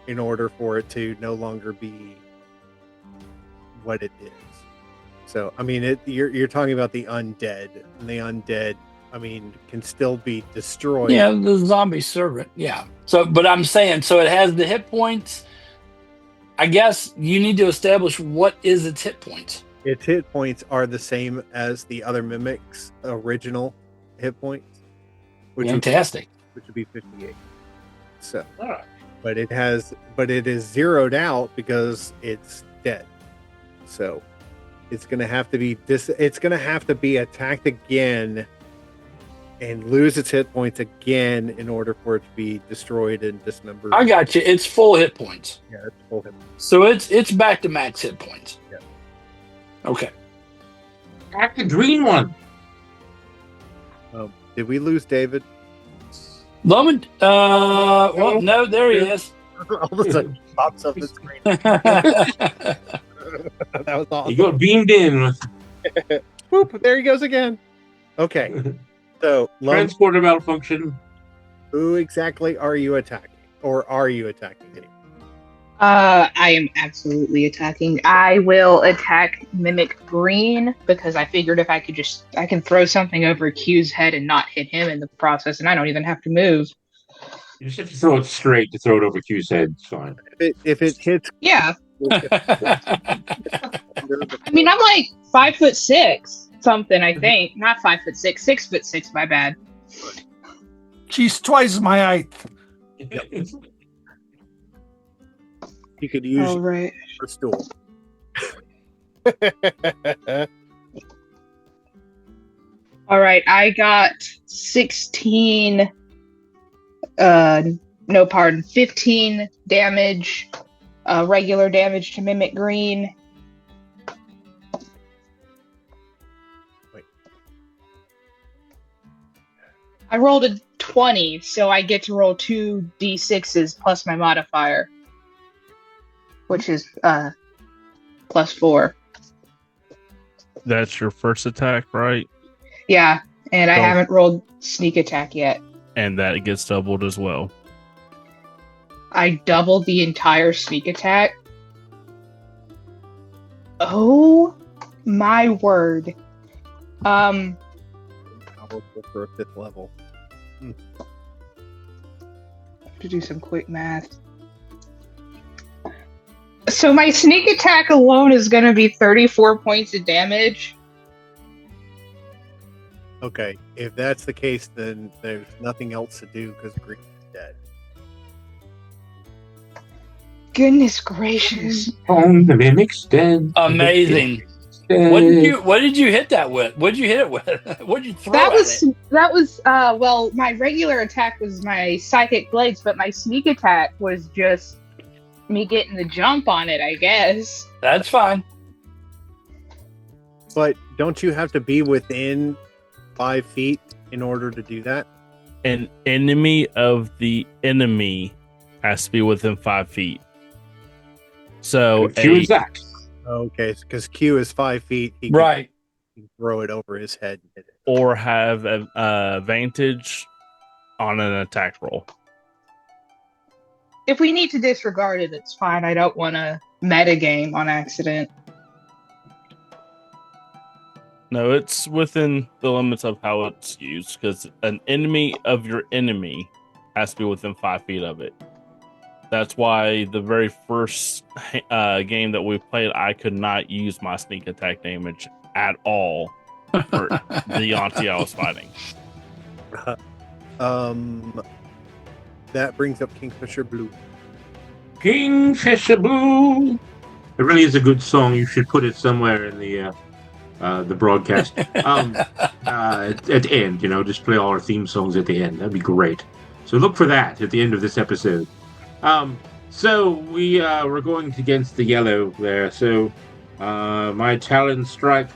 in order for it to no longer be what it is. So I mean, you're talking about the undead, and the undead, I mean, can still be destroyed. Yeah, the zombie servant. Yeah. So, but I'm saying, so it has the hit points. I guess you need to establish what is its hit points. Its hit points are the same as the other mimic's original hit points, Fantastic. which would be 58. So, all right. but it is zeroed out because it's dead. So, it's gonna have to be It's gonna have to be attacked again and lose its hit points again in order for it to be destroyed and dismembered. I got you. It's full hit points. Yeah, it's full hit points. So it's back to max hit points. Yeah. Okay. Attack the green one. Did we lose David? Loman, well, no, there he is. All of a sudden, he pops up the screen. That was awesome. You got beamed in. Whoop, there he goes again. Okay, so Transporter malfunction. who exactly are you attacking, or are you attacking me? I am absolutely attacking. I will attack Mimic Green because I figured if I can throw something over Q's head and not hit him in the process, and I don't even have to move. You just have to throw it straight to throw it over Q's head. It's fine. If it hits, Yeah. I mean, I'm like 5'6" something, I think. Not 5'6", 6'6", my bad. She's twice my height. you could use All right. your stool. All right, I got 16. 15 damage, regular damage to Mimic Green, I rolled a 20, so I get to roll 2d6s plus my modifier, which is +4. That's your first attack, right? Yeah, and I So- haven't rolled sneak attack yet. And that gets doubled as well. I doubled the entire sneak attack. Oh my word. Powerful for a 5th level. Have to do some quick math. So my sneak attack alone is going to be 34 points of damage. Okay, if that's the case, then there's nothing else to do because Green is dead. Goodness gracious. On the mimic's dead. Amazing. Dead. What did you hit that with? What did you hit it with? What did you throw That at it? was well, my regular attack was my psychic blades, but my sneak attack was just me getting the jump on it, I guess. That's fine. But don't you have to be within 5 feet in order to do that? An enemy of the enemy has to be within 5 feet. So Choose that. Okay, because Q is 5 feet. He Right. can throw it over his head and hit it. or have an advantage on an attack roll. If we need to disregard it, it's fine. I don't want to metagame on accident. No, it's within the limits of how it's used because an enemy of your enemy has to be within 5 feet of it. That's why the very first game that we played, I could not use my sneak attack damage at all for the Yanti I was fighting. That brings up Kingfisher Blue. Kingfisher Blue. It really is a good song. You should put it somewhere in the broadcast. At the end, just play all our theme songs at the end. That'd be great. So look for that at the end of this episode. So we're going against the yellow there. So my Talon Strike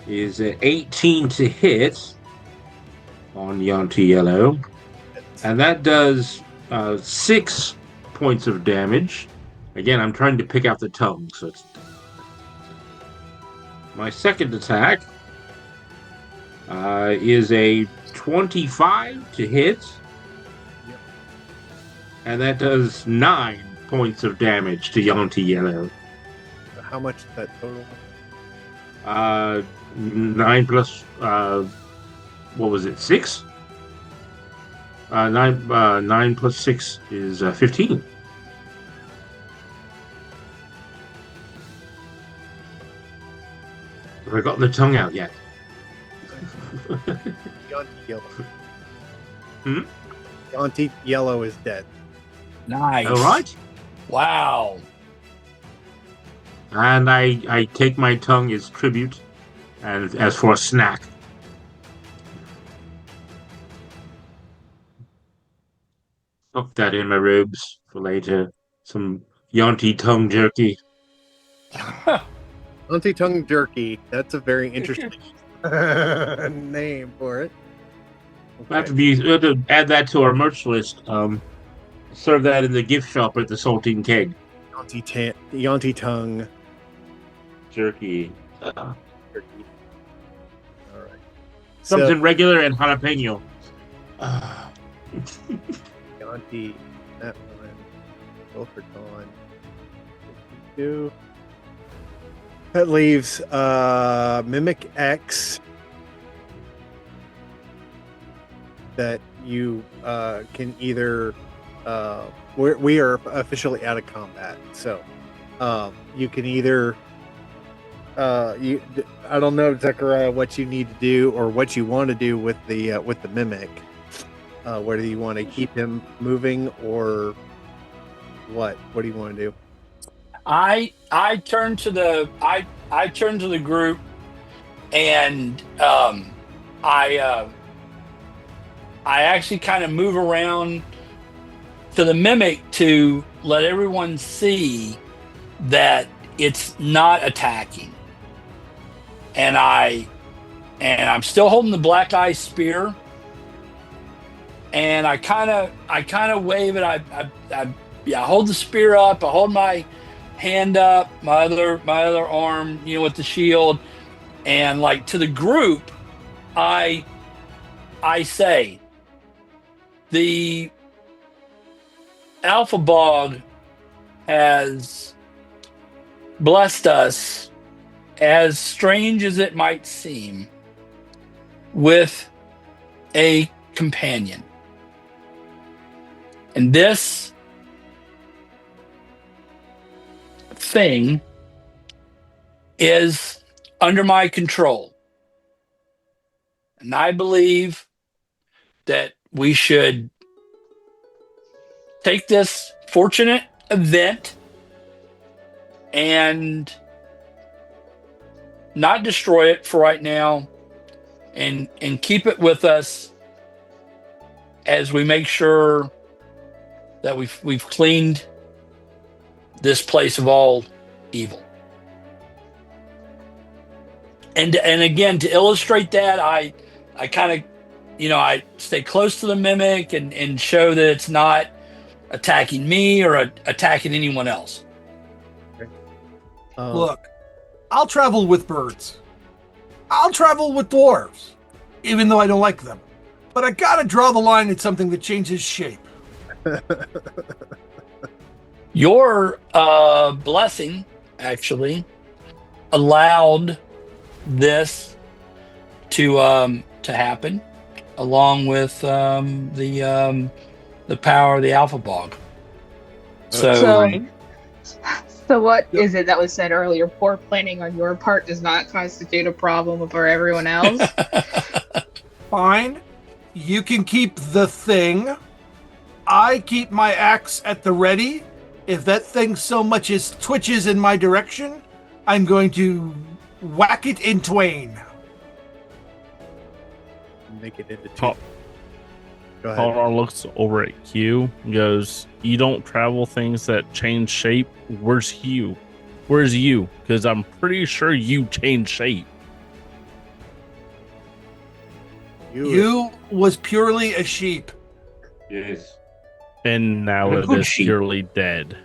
is an 18 to hit on Yanti Yellow. And that does 6 points of damage. Again, I'm trying to pick out the tongue. So it's... My second attack is a 25 to hit. Yep. And that does 9 points of damage to Yanti Yellow. How much is that total? 9 plus, what was it, 6? 9 plus 6 is 15. Have I got the tongue out yet? Yanti Yellow. Hmm? Yanti Yellow is dead. Nice. All right. Wow. And I take my tongue as tribute and as for a snack. Tuck that in my robes for later. Some Yanti tongue jerky. Yanti Tongue Jerky. That's a very interesting name for it. We have to add that to our merch list. Serve that in the gift shop at the Saltine Keg. Yanti Tongue Jerky. Jerky. All right. Something regular and jalapeno. Yanti, that one. Both are gone. 52. That leaves Mimic X that you can either we are officially out of combat, so you can either I don't know, Zechariah, what you need to do or what you want to do with the Mimic. Whether you want to keep him moving or what do you want to do? I turn to the I turn to the group and I actually kind of move around to the mimic to let everyone see that it's not attacking. And I and I'm still holding the black eye spear. And I kind of wave it. I hold the spear up. I hold my hand up, my other arm, with the shield, and like to the group, I say, the Alpha Bog has blessed us, as strange as it might seem, with a companion. And this thing is under my control. And I believe that we should take this fortunate event and not destroy it for right now, and keep it with us as we make sure that we've cleaned this place of all evil. And again, to illustrate that, I kind of, I stay close to the mimic and show that it's not attacking me or attacking anyone else. Okay. Look, I'll travel with birds. I'll travel with dwarves, even though I don't like them. But I gotta draw the line at something that changes shape. Your blessing actually allowed this to happen, along with the power of the Alpha Bog. So what is it that was said earlier? Poor planning on your part does not constitute a problem for everyone else. Fine. You can keep the thing. I keep my axe at the ready. If that thing so much as twitches in my direction, I'm going to whack it in twain. Make it into two. Paul- Go ahead. Paul looks over at Q and goes, "You don't travel things that change shape. Where's Hugh? Where's you? Because I'm pretty sure you change shape." You was purely a sheep. Yes. And now A it good is sheep. purely dead.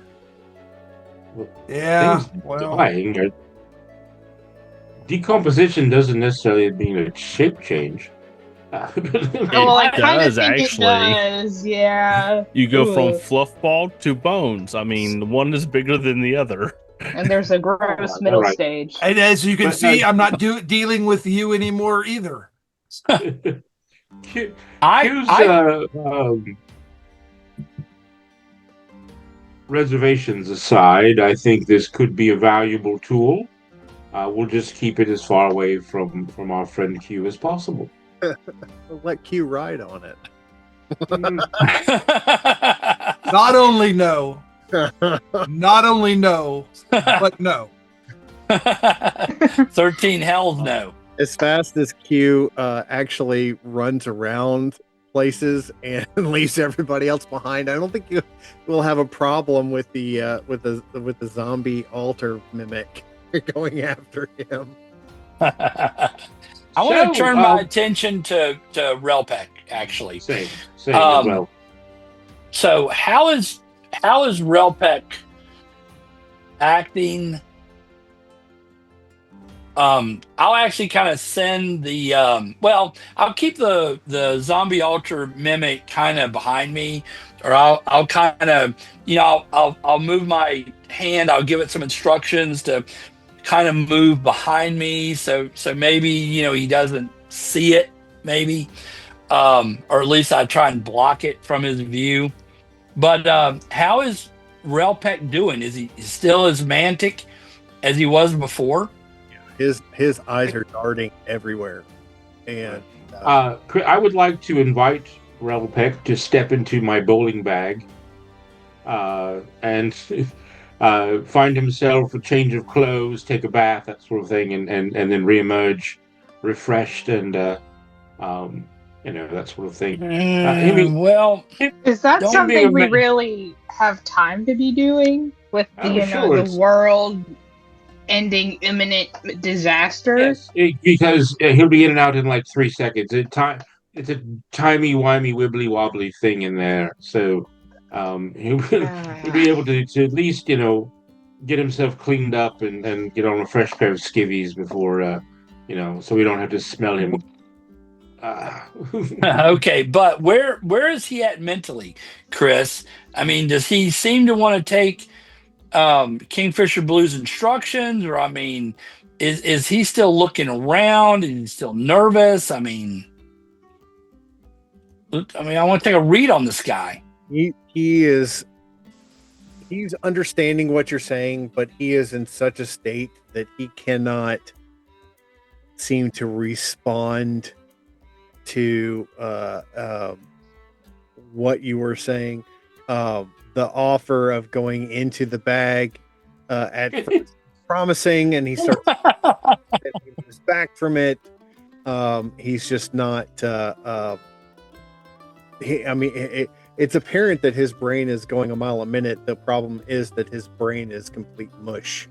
Yeah, Things well, dying are- Decomposition doesn't necessarily mean a shape change. Well, I kind of does, think actually. it does. Yeah. You go from Ugh. fluff ball to bones. I mean, one is bigger than the other. And there's a gross All middle right. stage. and as you can But, see, I'm not dealing with you anymore either. Q's I reservations aside, I think this could be a valuable tool. We'll just keep it as far away from our friend Q as possible. We'll let Q ride on it. Not only no, but no. 13 hells no. As fast as Q actually runs around places and leaves everybody else behind, I don't think you will have a problem with the zombie altar mimic going after him. I want to So, turn my attention to Relpec, actually. Same as well. So how is Relpec acting? I'll actually kind of send the I'll keep the zombie altar mimic kind of behind me, or I'll kind of I'll move my hand. I'll give it some instructions to kind of move behind me, so maybe he doesn't see it, maybe, or at least I try and block it from his view. But how is Relpec doing? Is he still as mantic as he was before? His eyes are darting everywhere, and I would like to invite Relpec to step into my bowling bag and find himself a change of clothes, take a bath, that sort of thing, and then reemerge refreshed and that sort of thing. Well, Is that Don't be something we a man. really have time to be doing with Oh, sure, the it's- world ending imminent disaster. Yes, because he'll be in and out in like 3 seconds. It's a timey-wimey, wibbly-wobbly thing in there. So he'll be able to at least, get himself cleaned up and get on a fresh pair of skivvies before, so we don't have to smell him. Okay, but where is he at mentally, Chris? I mean, does he seem to want to take Kingfisher Blue's instructions, or I mean, is he still looking around and he's still nervous? I mean, I want to take a read on this guy. He's understanding what you're saying, but he is in such a state that he cannot seem to respond to what you were saying. The offer of going into the bag at first promising, and he starts he's back from it. He's just not. It's apparent that his brain is going a mile a minute. The problem is that his brain is complete mush.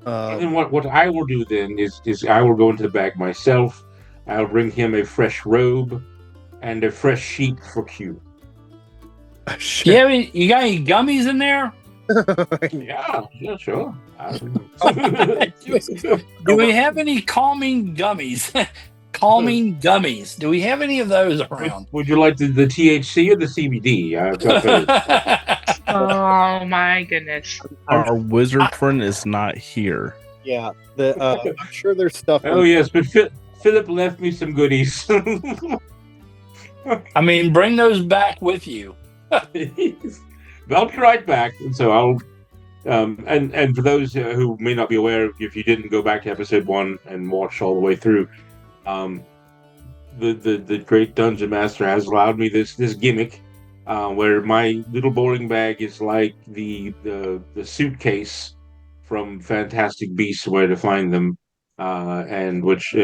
And what I will do then is I will go into the bag myself. I'll bring him a fresh robe and a fresh sheet for Q. You got any gummies in there? Yeah, sure. Do we have any calming gummies? Calming gummies. Do we have any of those around? Would you like the THC or the CBD? I've got Oh my goodness. Our wizard friend is not here. Yeah, I'm sure there's stuff. Oh yes, but Philip left me some goodies. I mean, bring those back with you. I'll be right back. And so I'll, and for those who may not be aware, if you didn't go back to episode 1 and watch all the way through, the great dungeon master has allowed me this gimmick, where my little bowling bag is like the suitcase from Fantastic Beasts, Where to Find Them, and which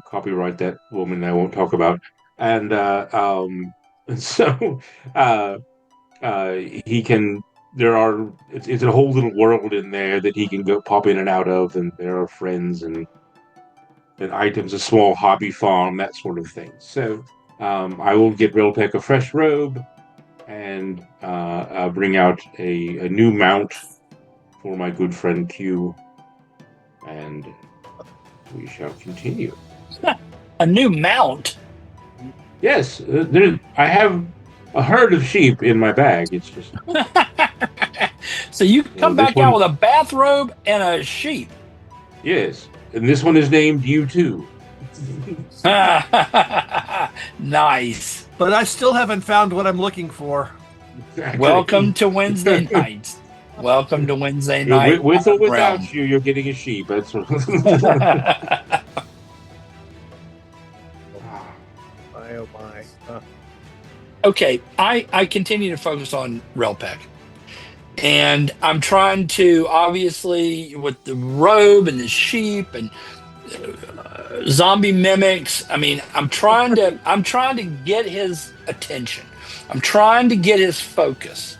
copyright that woman I won't talk about, and so he can. It's a whole little world in there that he can go pop in and out of, and there are friends and items, a small hobby farm, that sort of thing. So I will get Rilpek a fresh robe and bring out a new mount for my good friend Q, and we shall continue. A new mount? Yes, I have a herd of sheep in my bag. It's just so you come back out with a bathrobe and a sheep. Yes, and this one is named U2. Nice. But I still haven't found what I'm looking for. Exactly. Welcome to Wednesday nights. Welcome to Wednesday night. With or without you, you're getting a sheep. That's what. Oh my. Okay, I continue to focus on Relpec. And I'm trying to, obviously, with the robe and the sheep and zombie mimics. I mean, I'm trying to get his attention. I'm trying to get his focus.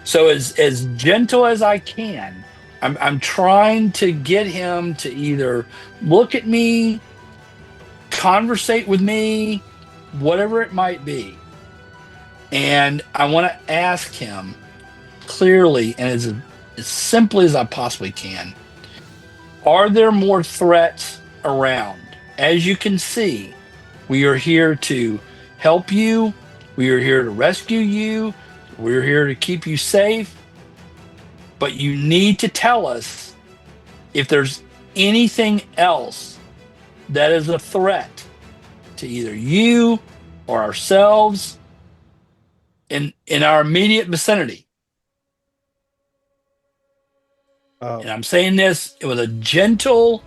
So as gentle as I can, I'm trying to get him to either look at me, conversate with me, whatever it might be. And I want to ask him clearly and as simply as I possibly can, are there more threats around? As you can see, we are here to help you. We are here to rescue you. We're here to keep you safe. But you need to tell us if there's anything else that is a threat to either you or ourselves in our immediate vicinity. And I'm saying this with a gentle,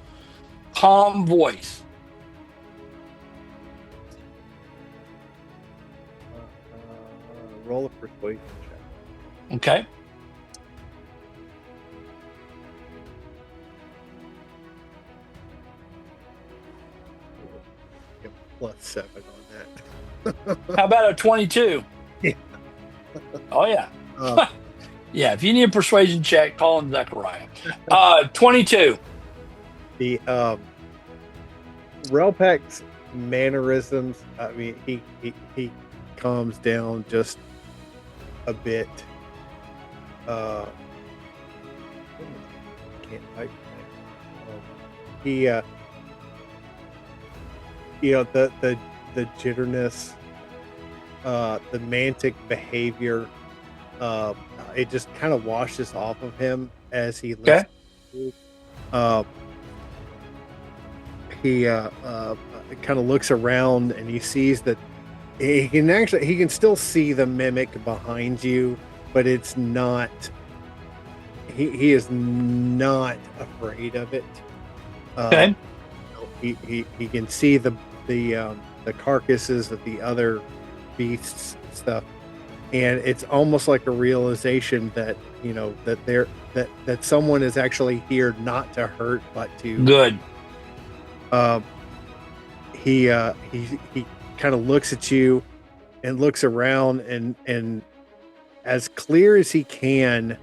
calm voice. Roll a persuasion check. Okay. Give +7 on that. How about a 22? Yeah. Oh, yeah. Yeah, if you need a persuasion check, call him Zechariah. 22. The Relpek's mannerisms. I mean, he calms down just a bit. Can't type. He, the jitterness, the mantic behavior, it just kind of washes off of him as he listens. He kind of looks around and he sees that he can still see the mimic behind you, but it's not. He is not afraid of it. Okay. He can see the carcasses of the other beasts and stuff, and it's almost like a realization that that someone is actually here not to hurt but to Good. He kind of looks at you and looks around and as clear as he can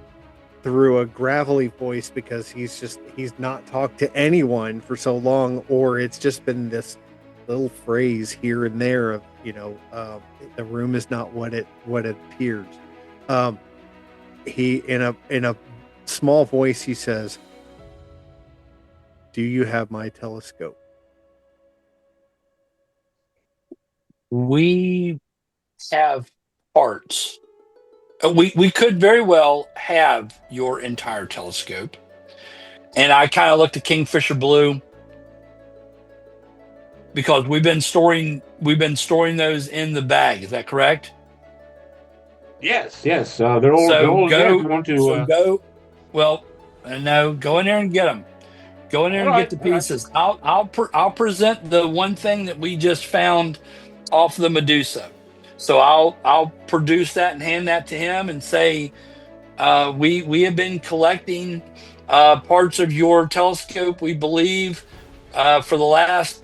through a gravelly voice, because he's not talked to anyone for so long, or it's just been this little phrase here and there of the room is not what it appears. He in a small voice he says, "Do you have my telescope?" We have parts. We could very well have your entire telescope. And I kind of looked at Kingfisher Blue because we've been storing those in the bag. Is that correct? Yes. They're all there. If you want to. Go. Well, no. Go in there and get them. Go in there and get the pieces. I'll present the one thing that we just found off the Medusa. So I'll produce that and hand that to him and say, we have been collecting parts of your telescope, we believe, for the last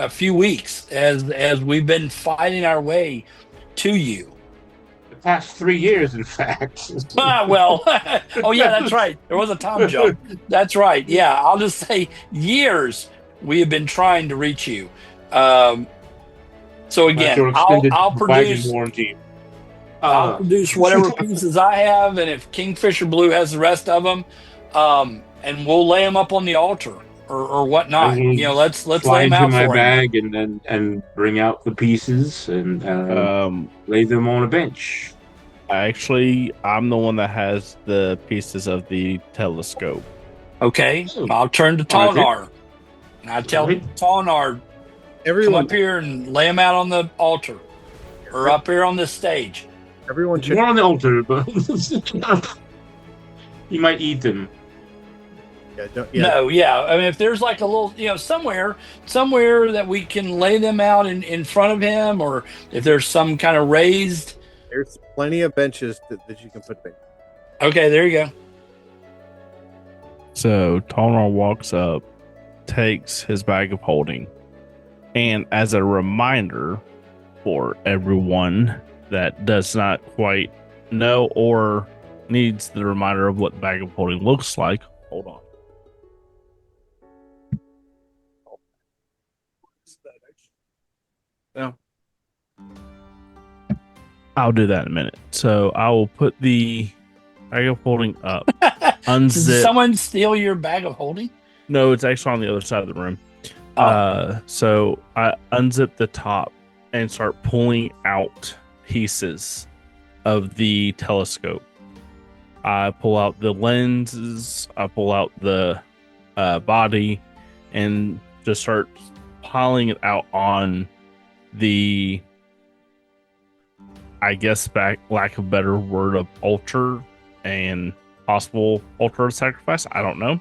few weeks as we've been fighting our way to you. The past 3 years, in fact. Well, oh yeah, that's right. There was a time jump. That's right. Yeah, I'll just say years we have been trying to reach you. So again, I'll produce warranty. I'll produce whatever pieces I have, and if Kingfisher Blue has the rest of them, and we'll lay them up on the altar or whatnot. Let's lay them out my for bag him. and bring out the pieces and lay them on a bench. Actually, I'm the one that has the pieces of the telescope. Okay, I'll turn to Tonar, and I tell Tonar, come up here and lay them out on the altar, or up here on this stage. Everyone should. More on the altar, but you might eat them. No, yeah. I mean, if there's like a little, somewhere that we can lay them out in front of him, or if there's some kind of raised. There's plenty of benches that you can put there. Okay, there you go. So Tonar walks up, takes his bag of holding, and as a reminder for everyone that does not quite know or needs the reminder of what the bag of holding looks like, hold on. No. I'll do that in a minute. So I will put the bag of holding up. Unzip. Did someone steal your bag of holding? No, it's actually on the other side of the room. So I unzip the top and start pulling out pieces of the telescope. I pull out the lenses, I pull out the body, and just start piling it out on the, I guess, lack of a better word, of altar and possible altar of sacrifice. I don't know.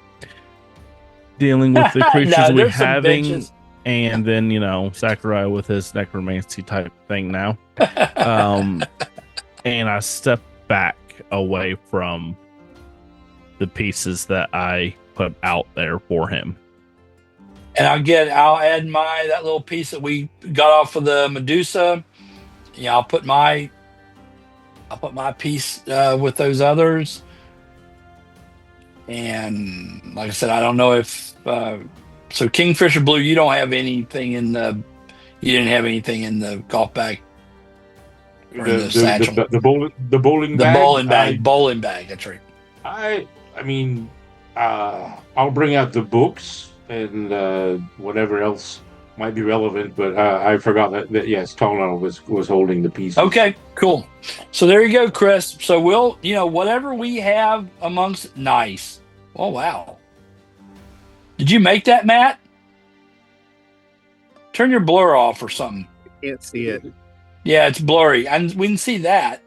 Dealing with the creatures we're having, and then Zachariah with his necromancy type thing now. And I step back away from the pieces that I put out there for him. And I'll add that little piece that we got off of the Medusa. I'll put my piece with those others. And like I said, I don't know if So Kingfisher Blue, you don't have anything in the. You didn't have anything in the golf bag or in the satchel. The bowling The bag. bowling bag. Bowling bag. That's right. I mean, I'll bring out the books and whatever else might be relevant, but I forgot that yes, Tolnell was holding the pieces. Okay, cool. So there you go, Chris. So we'll, whatever we have amongst nice. Oh wow. Did you make that, Matt? Turn your blur off or something. Can't see it. Yeah, it's blurry. And we can see that.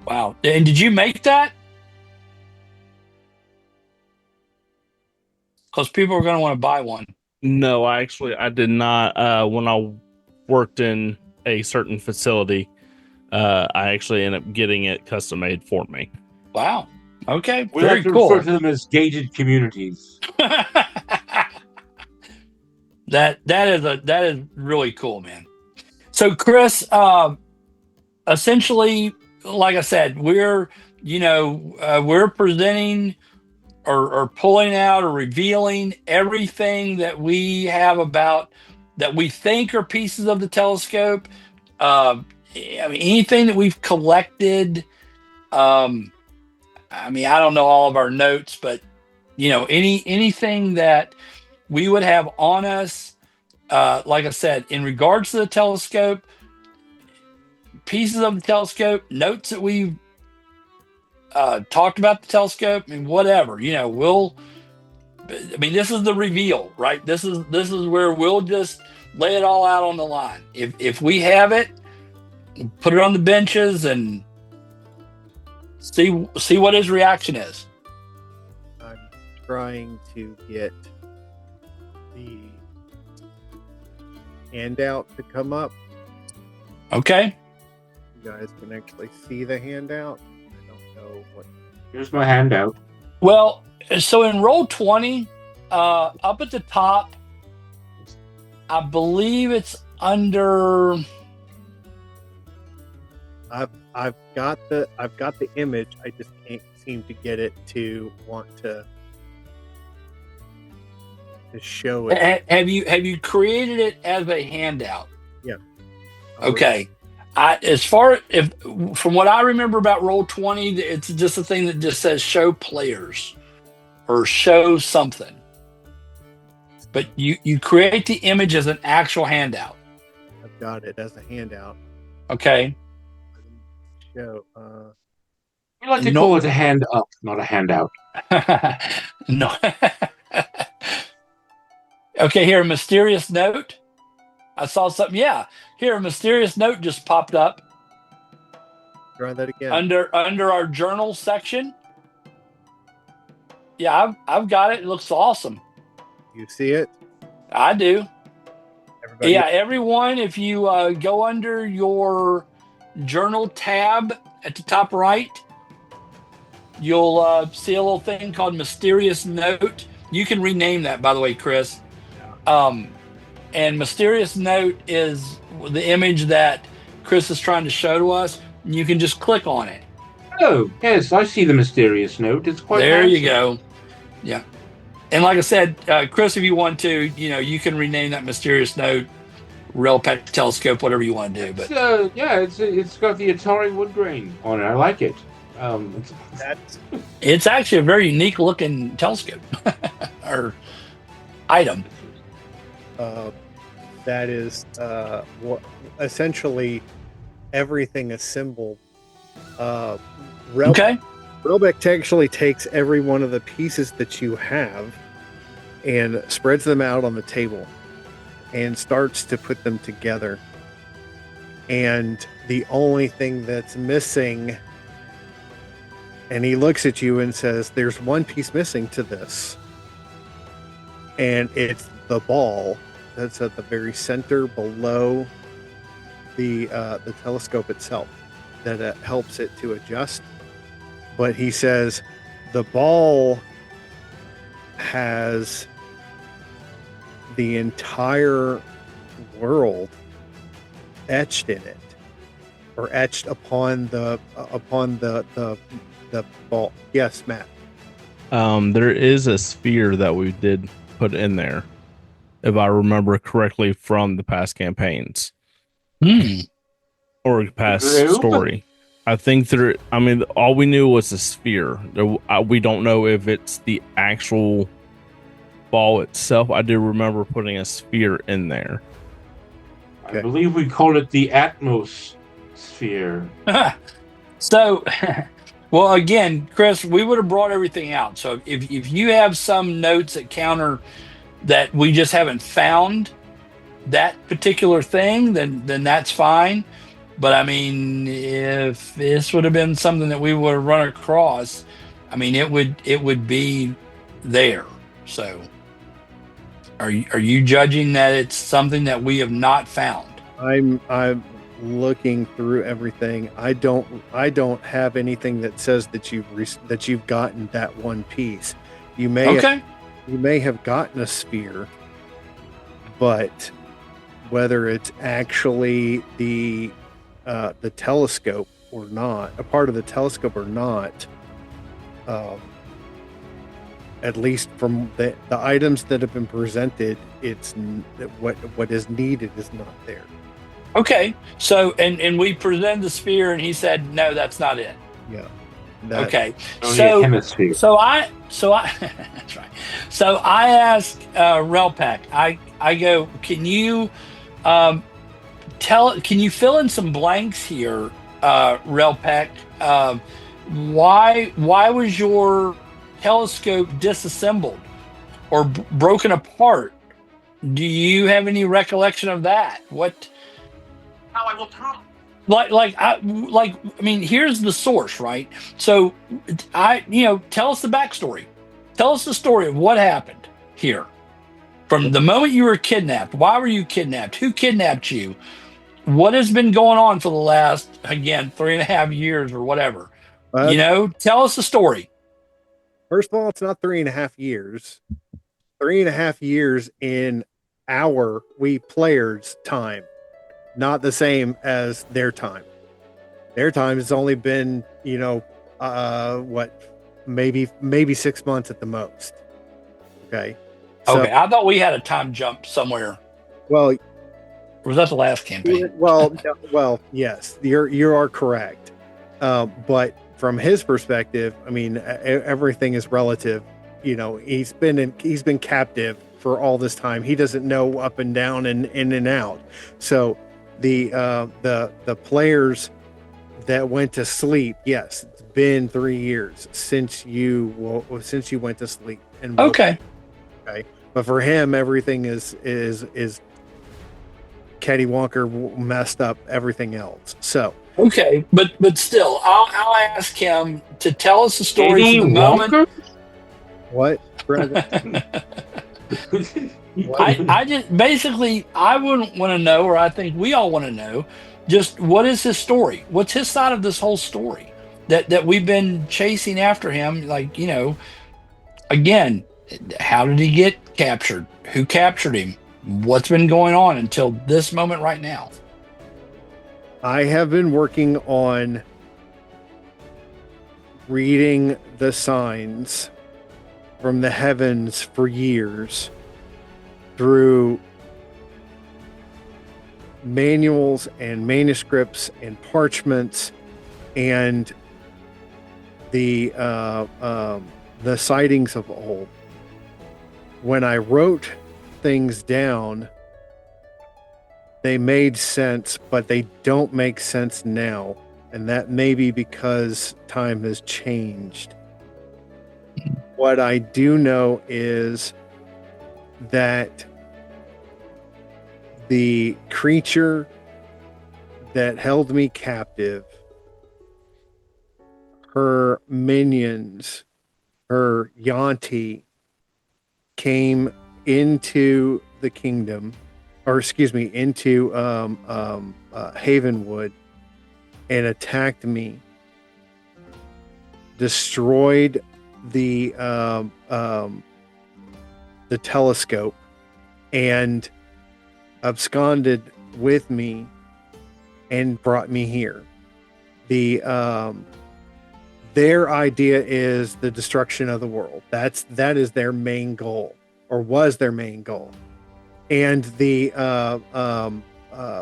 Wow. And did you make that? Because people are going to want to buy one. No, I did not. When I worked in a certain facility, I actually ended up getting it custom made for me. Wow. Okay. We Very like to cool. refer to them as gated communities. that is really cool, man. So Chris, essentially, like I said, we're presenting or pulling out or revealing everything that we have about that we think are pieces of the telescope. I mean, anything that we've collected. I mean, I don't know all of our notes, but anything that we would have on us, like I said, in regards to the telescope, pieces of the telescope, notes that we've talked about the telescope, and whatever, this is the reveal, right? This is where we'll just lay it all out on the line. If we have it, put it on the benches and see what his reaction is. I'm trying to get the handout to come up. Okay. You guys can actually see the handout. I don't know what. Here's my handout. Well, so in roll 20, up at the top, I believe it's under. I've got the image. I just can't seem to get it to want to show it. Have you created it as a handout? Yeah. Okay. From what I remember about roll 20, it's just a thing that just says show players or show something. But you create the image as an actual handout. I've got it as a handout. Okay. Show. We like to call it a hand up, not a handout. No. Okay, here, a mysterious note. I saw something. Yeah, here, a mysterious note just popped up. Try that again. Under our journal section. Yeah, I've got it. It looks awesome. You see it? I do. Everybody? Yeah, everyone, if you go under your journal tab at the top right, you'll see a little thing called mysterious note. You can rename that, by the way, Chris. And mysterious note is the image that Chris is trying to show to us. And you can just click on it. Oh, yes, I see the mysterious note. It's quite there. handsome. You go. Yeah. And like I said, Chris, if you want to, you can rename that mysterious note Relpec telescope, whatever you want to do. But it's got the Atari wood grain on it. I like it. It's actually a very unique looking telescope or item. That is what essentially everything assembled. Okay. Relbec actually takes every one of the pieces that you have and spreads them out on the table and starts to put them together. And the only thing that's missing, and he looks at you and says, "There's one piece missing to this." And it's the ball that's at the very center below the telescope itself that helps it to adjust. But he says the ball has the entire world etched in it. or etched upon the ball. Yes, Matt. There is a sphere that we did put in there, if I remember correctly, from the past campaigns or past Group? story. I think there. I mean, all we knew was a sphere. We don't know if it's the actual ball itself. I do remember putting a sphere in there. I believe we called it the atmosphere. So, well, again, Chris, we would have brought everything out. So if you have some notes that counter that we just haven't found that particular thing, then that's fine. But I mean, if this would have been something that we would have run across, I mean, it would be there. So, are you judging that it's something that we have not found? I'm looking through everything. I don't have anything that says that you've gotten that one piece. You may have gotten a sphere, but whether it's actually the telescope or not, a part of the telescope or not, at least from the items that have been presented, it's what is needed is not there. Okay, so and we presented the sphere, and he said, "No, that's not it." Yeah. Okay, Only a hemisphere. so I that's right. So I asked Relpac. I go, can you can you fill in some blanks here, Relpac? Why was your telescope disassembled or broken apart? Do you have any recollection of that? What? How I will talk. I mean, here's the source, right? So tell us the backstory. Tell us the story of what happened here. From the moment you were kidnapped, why were you kidnapped? Who kidnapped you? What has been going on for the last, again, 3.5 years or whatever? Tell us the story. First of all, it's not 3.5 years. 3.5 years in we players' time. Not the same as their time. Their time has only been, maybe 6 months at the most. Okay. Okay, I thought we had a time jump somewhere. Well, or was that the last campaign? Well, yes, you are correct. But from his perspective, I mean, everything is relative. He's been captive for all this time. He doesn't know up and down and in and out. So the players that went to sleep, yes, it's been 3 years since you went to sleep. And okay, but for him, everything is Catty-Wonker messed up everything else. So okay, but still, I'll ask him to tell us the story from the moment. What? I just basically, I wouldn't want to know, or I think we all want to know, just what is his story? What's his side of this whole story that we've been chasing after him? Again, how did he get captured? Who captured him? What's been going on until this moment right now? I have been working on reading the signs from the heavens for years through manuals and manuscripts and parchments and the sightings of old. When I wrote things down, they made sense, but they don't make sense now. And that may be because time has changed. What I do know is that the creature that held me captive, her minions, her Yanti, came into the kingdom, or excuse me, into Havenwood and attacked me, destroyed the telescope, and absconded with me and brought me here. Their idea is the destruction of the world. That is their main goal, or was their main goal. And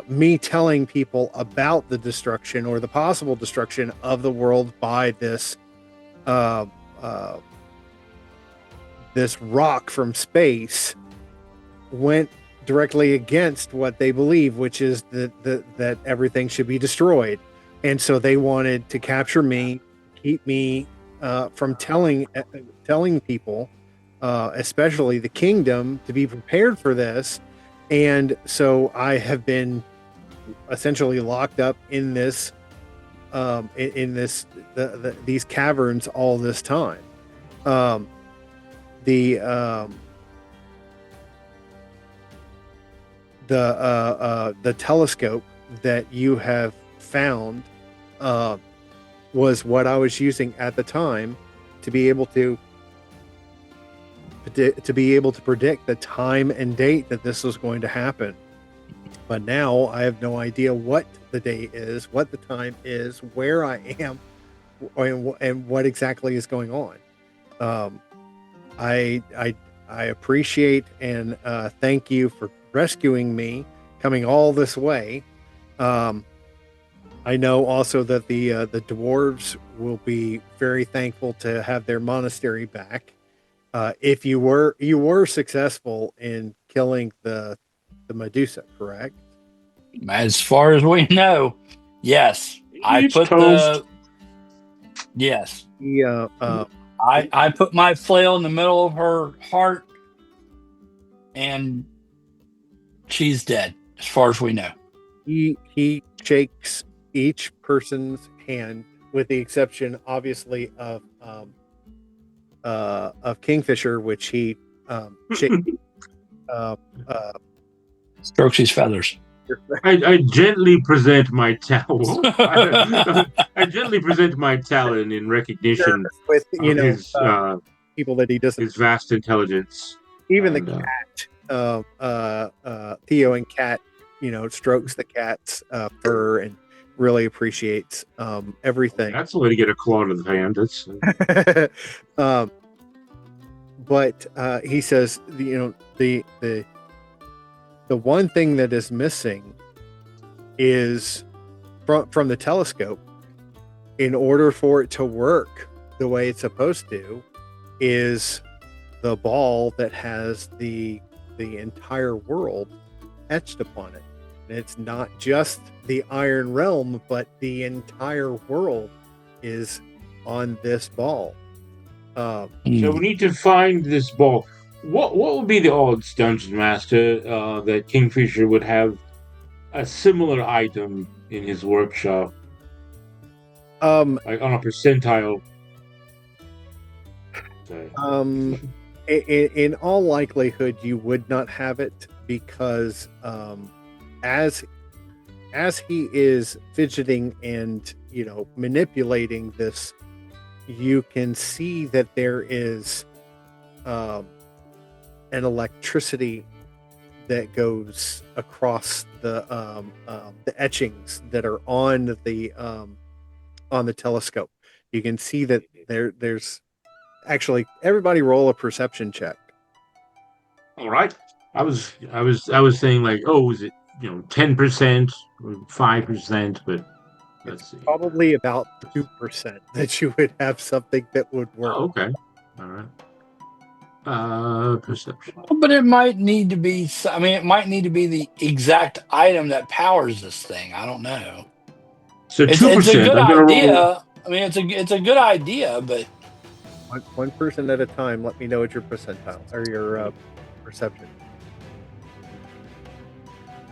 me telling people about the destruction or the possible destruction of the world by this this rock from space went directly against what they believe, which is that everything should be destroyed. And so they wanted to capture me, keep me from telling people, especially the kingdom, to be prepared for this. And so I have been essentially locked up in this these caverns all this time. The telescope that you have found was what I was using at the time to be able to predict the time and date that this was going to happen. But now I have no idea what the date is, what the time is, where I am, and what exactly is going on. I appreciate and thank you for rescuing me, coming all this way. I know also that the dwarves will be very thankful to have their monastery back. If you were successful in killing the Medusa, correct? As far as we know, yes. I put I put my flail in the middle of her heart, and she's dead, as far as we know. He shakes each person's hand, with the exception, obviously, of Kingfisher, which he shakes. Strokes his feathers. I gently present my towel. I gently present my talon in recognition with of his people that he doesn't. His vast intelligence. Even the cat, Theo and Cat, strokes the cat's fur and really appreciates everything. That's the way to get a claw to the hand. But he says, the one thing that is missing is from the telescope, in order for it to work the way it's supposed to, is the ball that has the entire world etched upon it. And it's not just the Iron Realm, but the entire world is on this ball. So we need to find this ball. What would be the odds, Dungeon Master, that Kingfisher would have a similar item in his workshop? Like on a percentile? In all likelihood, you would not have it, because as he is fidgeting and manipulating this, you can see that there is an electricity that goes across the etchings that are on the telescope. You can see that there's actually, everybody roll a perception check. All right. I was saying, like, is it 10% or 5%, but let's see. Probably about 2% that you would have something that would work. Oh, okay. All right. Perception. But it might need to be. It might need to be the exact item that powers this thing. I don't know. So 2%. It's a good idea. It's a good idea, but one person at a time. Let me know what your percentile or your perception.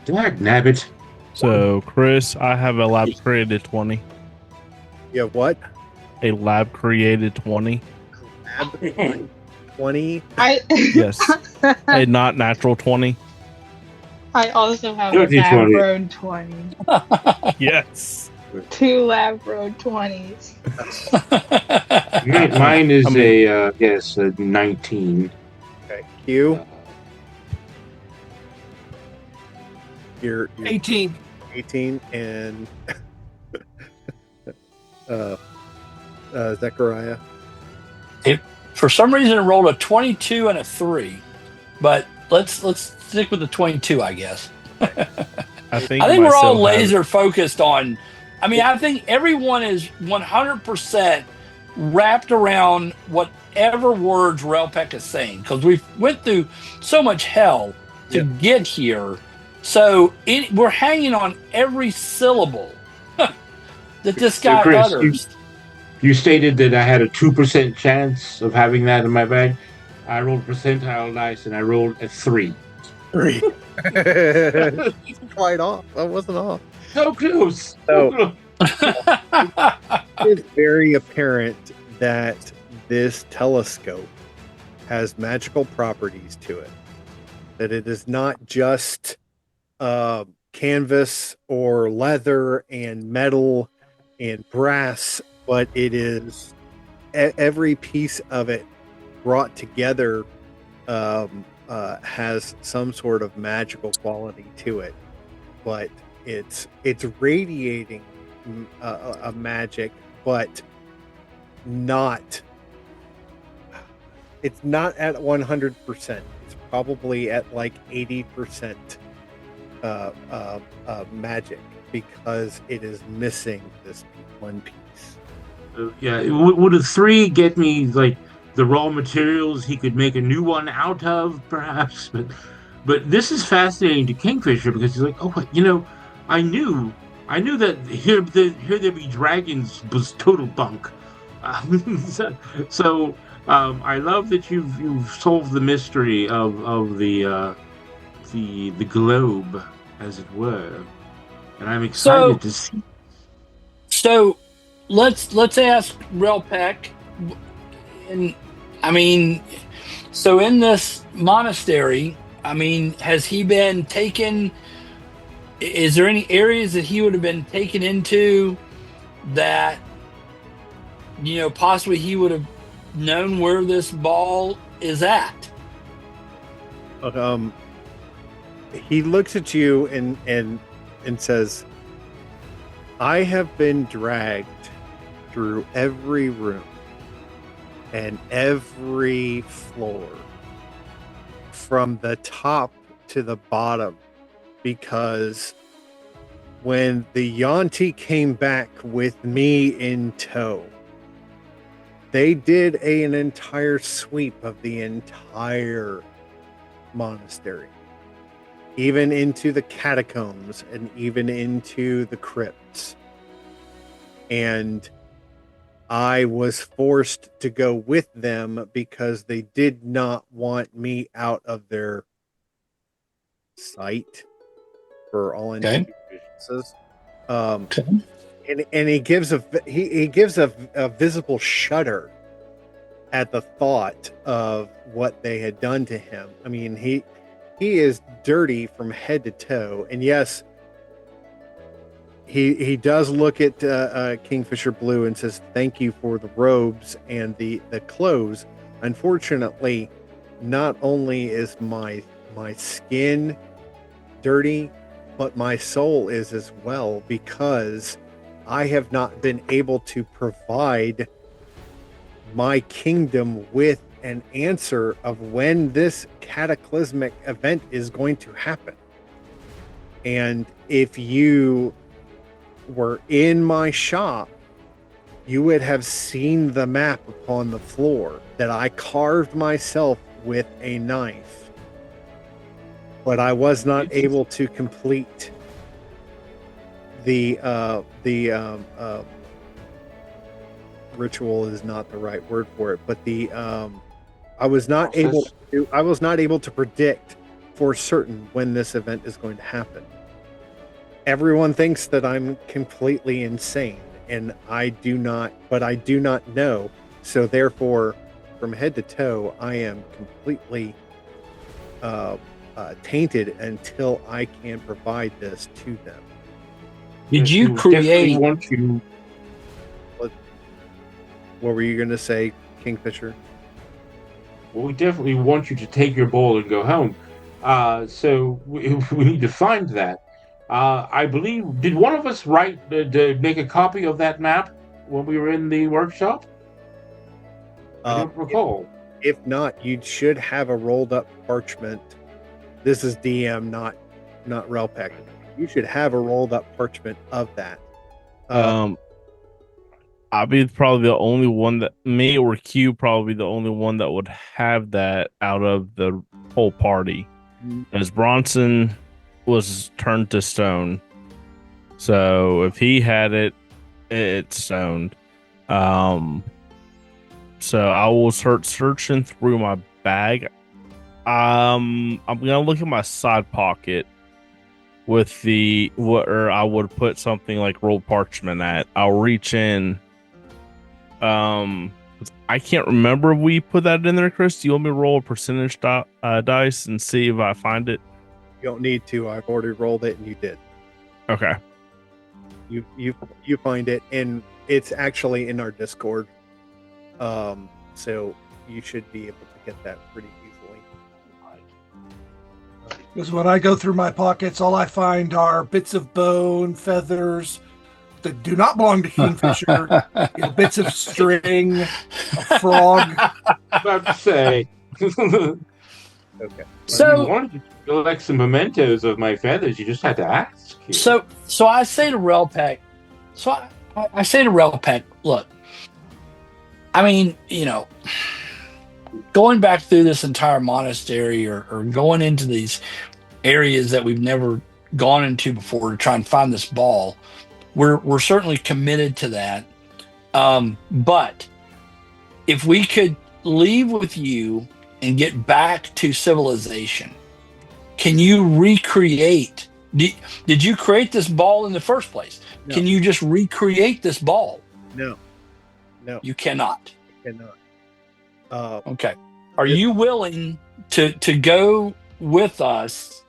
Dag nabbit. So, Chris, I have a lab created 20. You have what? A lab created 20. Lab 20? Yes. A not natural 20. I also have Dirty a lab 20. grown 20. Yes. 2 lab grown 20s. Mine is a 19. Okay. Q? You're 18. 18 and Zechariah. For some reason, it rolled a 22 and a 3, but let's stick with the 22, I guess. I think we're all myself has- laser focused on. I mean, I think everyone is 100% wrapped around whatever words Relpek is saying, because we went through so much hell to get here. So we're hanging on every syllable that this guy Chris, utters. You stated that I had a 2% chance of having that in my bag. I rolled percentile dice and I rolled a 3. 3. Quite off. That wasn't off. So close. So it's very apparent that this telescope has magical properties to it. That it is not just canvas or leather and metal and brass, but it is every piece of it brought together has some sort of magical quality to it, but it's radiating a magic, but not. It's not at 100%. It's probably at like 80% magic, because it is missing this one piece. Would a 3 get me like the raw materials he could make a new one out of, perhaps? But this is fascinating to Kingfisher, because he's like, oh, I knew that here there be dragons was total bunk. So I love that you've solved the mystery of the globe, as it were, and I'm excited to see. So let's ask Relpek, and I mean, so in this monastery, I mean, has he been taken? Is there any areas that he would have been taken into that, possibly he would have known where this ball is at? He looks at you and says, I have been dragged through every room and every floor, from the top to the bottom, because when the Yuan-ti came back with me in tow, they did an entire sweep of the entire monastery, even into the catacombs and even into the crypts. And I was forced to go with them because they did not want me out of their sight, for all intents and purposes. And he gives a visible shudder at the thought of what they had done to him. I mean, he is dirty from head to toe, and yes, he does look at Kingfisher Blue and says, "Thank you for the robes and the clothes. Unfortunately, not only is my skin dirty, but my soul is as well, because I have not been able to provide my kingdom with an answer of when this cataclysmic event is going to happen. And if you were in my shop, you would have seen the map upon the floor that I carved myself with a knife, but I was not able to complete the ritual is not the right word for it, but I was not able to predict for certain when this event is going to happen. Everyone thinks that I'm completely insane, and I do not know. So therefore, from head to toe, I am completely tainted until I can provide this to them. Did you create? What were you going to say, Kingfisher? Well, we definitely want you to take your bowl and go home. So we need to find that. I believe, did one of us write to make a copy of that map when we were in the workshop? I don't recall. If not, you should have a rolled up parchment. This is DM, not Relpec. You should have a rolled up parchment of that. I'll be probably the only one that me or Q probably the only one that would have that out of the whole party, as Bronson was turned to stone. So if he had it, it's stoned. So I will start searching through my bag. I'm gonna look at my side pocket with or I would put something like rolled parchment at. I'll reach in. I can't remember if we put that in there, Chris. Do you want me to roll a percentage dice and see if I find it? You don't need to. I've already rolled it, and you did. Okay. You find it, and it's actually in our Discord. So you should be able to get that pretty easily. Because when I go through my pockets, all I find are bits of bone, feathers that do not belong to Kingfisher, bits of string, a frog. About to say. Okay. So you wanted to collect some mementos of my feathers. You just had to ask. So I say to Relpec, I say to Relpec, look, I mean, going back through this entire monastery or going into these areas that we've never gone into before to try and find this ball, we're certainly committed to that. But if we could leave with you and get back to civilization, can you recreate? Did you create this ball in the first place? No. Can you just recreate this ball? No. You cannot. I cannot. Okay. Are you willing to go with us?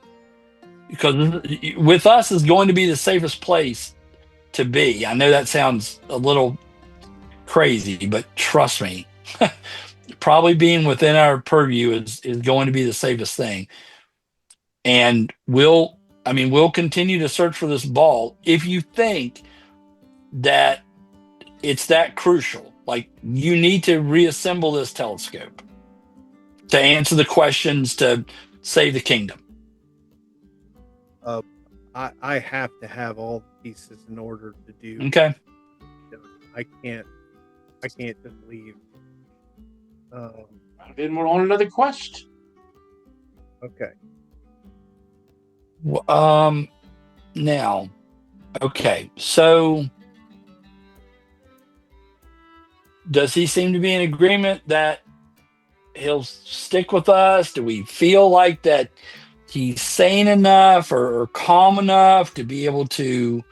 Because with us is going to be the safest place to be. I know that sounds a little crazy, but trust me, probably being within our purview is going to be the safest thing. And we'll continue to search for this ball if you think that it's that crucial. Like, you need to reassemble this telescope to answer the questions to save the kingdom. I have to have all the pieces in order to do. Okay. I can't just leave. Then we're on another quest. Okay. Now, okay. So, does he seem to be in agreement that he'll stick with us? Do we feel like that he's sane enough or calm enough to be able to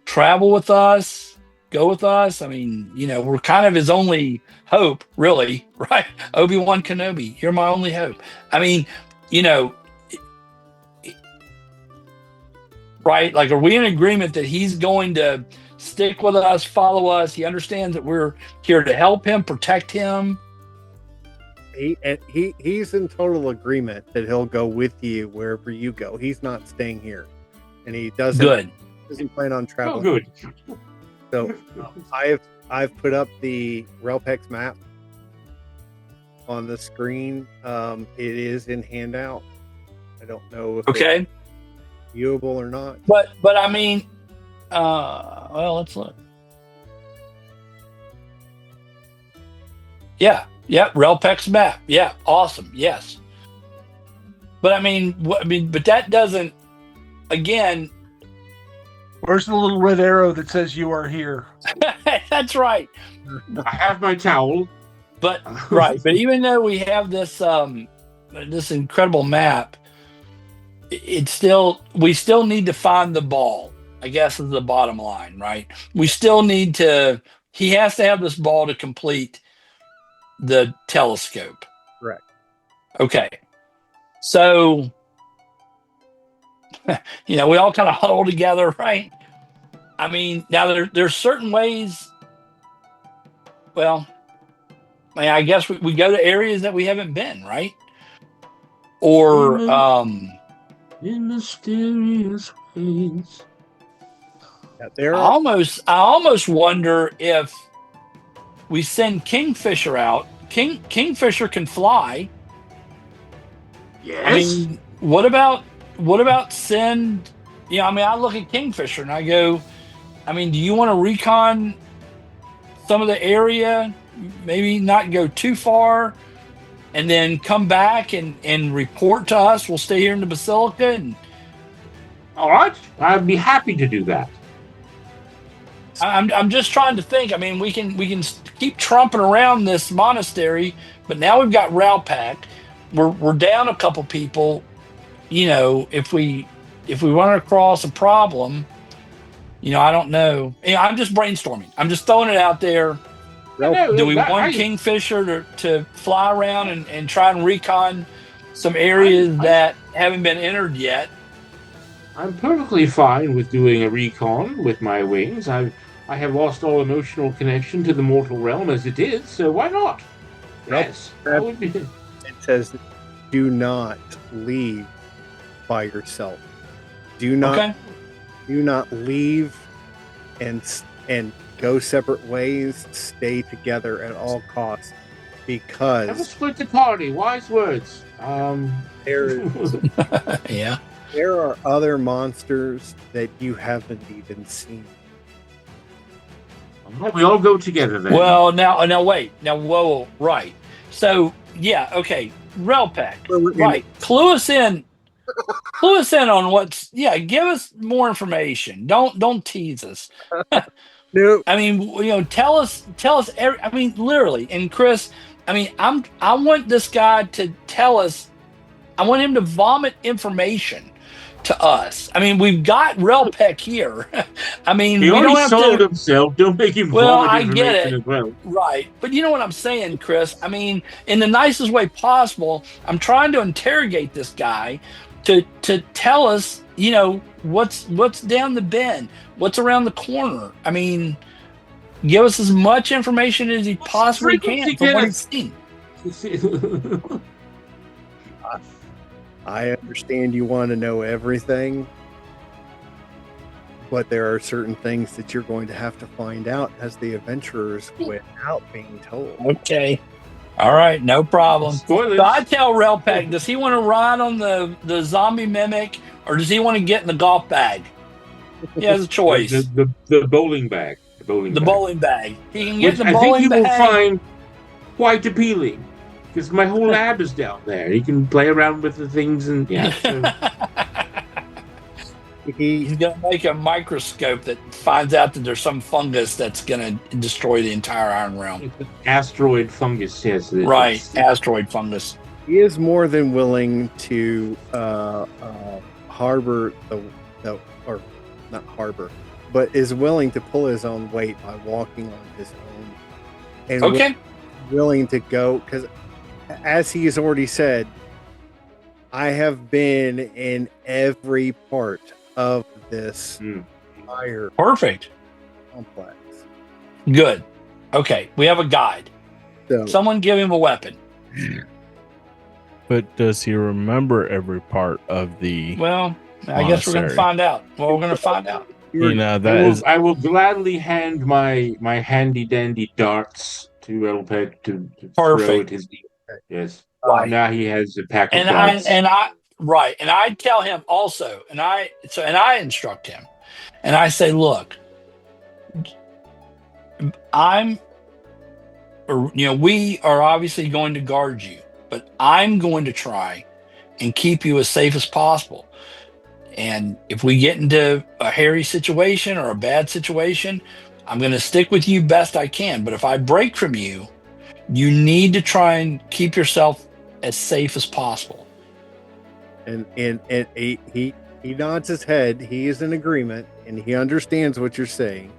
travel with us, go with us? I mean, we're kind of his only hope, really, right? Obi-Wan Kenobi, you're my only hope. I mean, right? Like, are we in agreement that he's going to stick with us, follow us? He understands that we're here to help him, protect him. He's in total agreement that he'll go with you wherever you go. He's not staying here, and he doesn't plan on traveling. Oh, good. So I've put up the Relpex map on the screen. It is in handout. I don't know if it's viewable or not. But I mean, well, let's look. Yeah, Relpex map. Yeah, awesome. Yes. But but that doesn't. Again, where's the little red arrow that says you are here? That's right. I have my towel. But right, but even though we have this this incredible map, we still need to find the ball, I guess, is the bottom line, right? We still need to. He has to have this ball to complete the telescope. Correct. Okay. So, we all kind of huddle together, right? I mean, now there's certain ways. Well, I guess we go to areas that we haven't been, right? Or in mysterious ways. Yeah, I there are almost wonder if we send Kingfisher out. Kingfisher can fly. Yes. I mean, what about send? I mean, I look at Kingfisher and I go, I mean, do you want to recon some of the area? Maybe not go too far, and then come back and report to us. We'll stay here in the Basilica. And All right. I'd be happy to do that. I'm just trying to think. I mean, we can keep trumping around this monastery, but now we've got Ralpac. We're down a couple people. If we run across a problem, I don't know. I'm just brainstorming. I'm just throwing it out there. Do we want Kingfisher to fly around and try and recon some areas that haven't been entered yet? I'm perfectly fine with doing a recon with my wings. I have lost all emotional connection to the mortal realm as it is, so why not? Yes. That would be... It says, do not leave by yourself. Do not leave and go separate ways. Stay together at all costs, because Never split the party. Wise words. there Yeah. there are other monsters that you haven't even seen. We all go together then. Well, now wait. Now, whoa, right. So, yeah, okay. Relpac, right. Clue us in on what's, give us more information. Don't tease us. No. I mean, tell us literally. And Chris, I mean, I want this guy to tell us, I want him to vomit information to us. I mean, we've got Relpec here. I mean, he we already don't have sold to. himself. Don't make him Well, vomit I information get it. as well. Right. But you know what I'm saying, Chris? I mean, in the nicest way possible, I'm trying to interrogate this guy to tell us, what's down the bend, what's around the corner. I mean, give us as much information as he possibly can from what he's seen. I understand you want to know everything, but there are certain things that you're going to have to find out as the adventurers without being told. Okay. All right, no problem. Spoilers. So I tell Relpac, does he want to ride on the zombie mimic, or does he want to get in the golf bag? He has a choice. The bowling bag. The bowling bag. He can get Which in the bowling bag. I think you will find quite appealing. Because my whole lab is down there. He can play around with the things and So. He's going to make a microscope that finds out that there's some fungus that's going to destroy the entire Iron Realm. Asteroid fungus, yes. Right, asteroid fungus. He is more than willing to harbor or not harbor, but is willing to pull his own weight by walking on his own. And willing to go, because as he has already said, I have been in every part of this entire perfect complex. Good. Okay, we have a guide. So, someone give him a weapon. But does he remember every part of the? Well, I guess we're going to find out. Well, we're going to find out. I will gladly hand my handy dandy darts to Relpec to throw at his. Yes. Right. Now he has a pack of darts. And I tell him also, and I instruct him, and I say, look, we are obviously going to guard you, but I'm going to try and keep you as safe as possible. And if we get into a hairy situation or a bad situation, I'm going to stick with you best I can. But if I break from you, you need to try and keep yourself as safe as possible. And he nods his head. He is in agreement, and he understands what you're saying.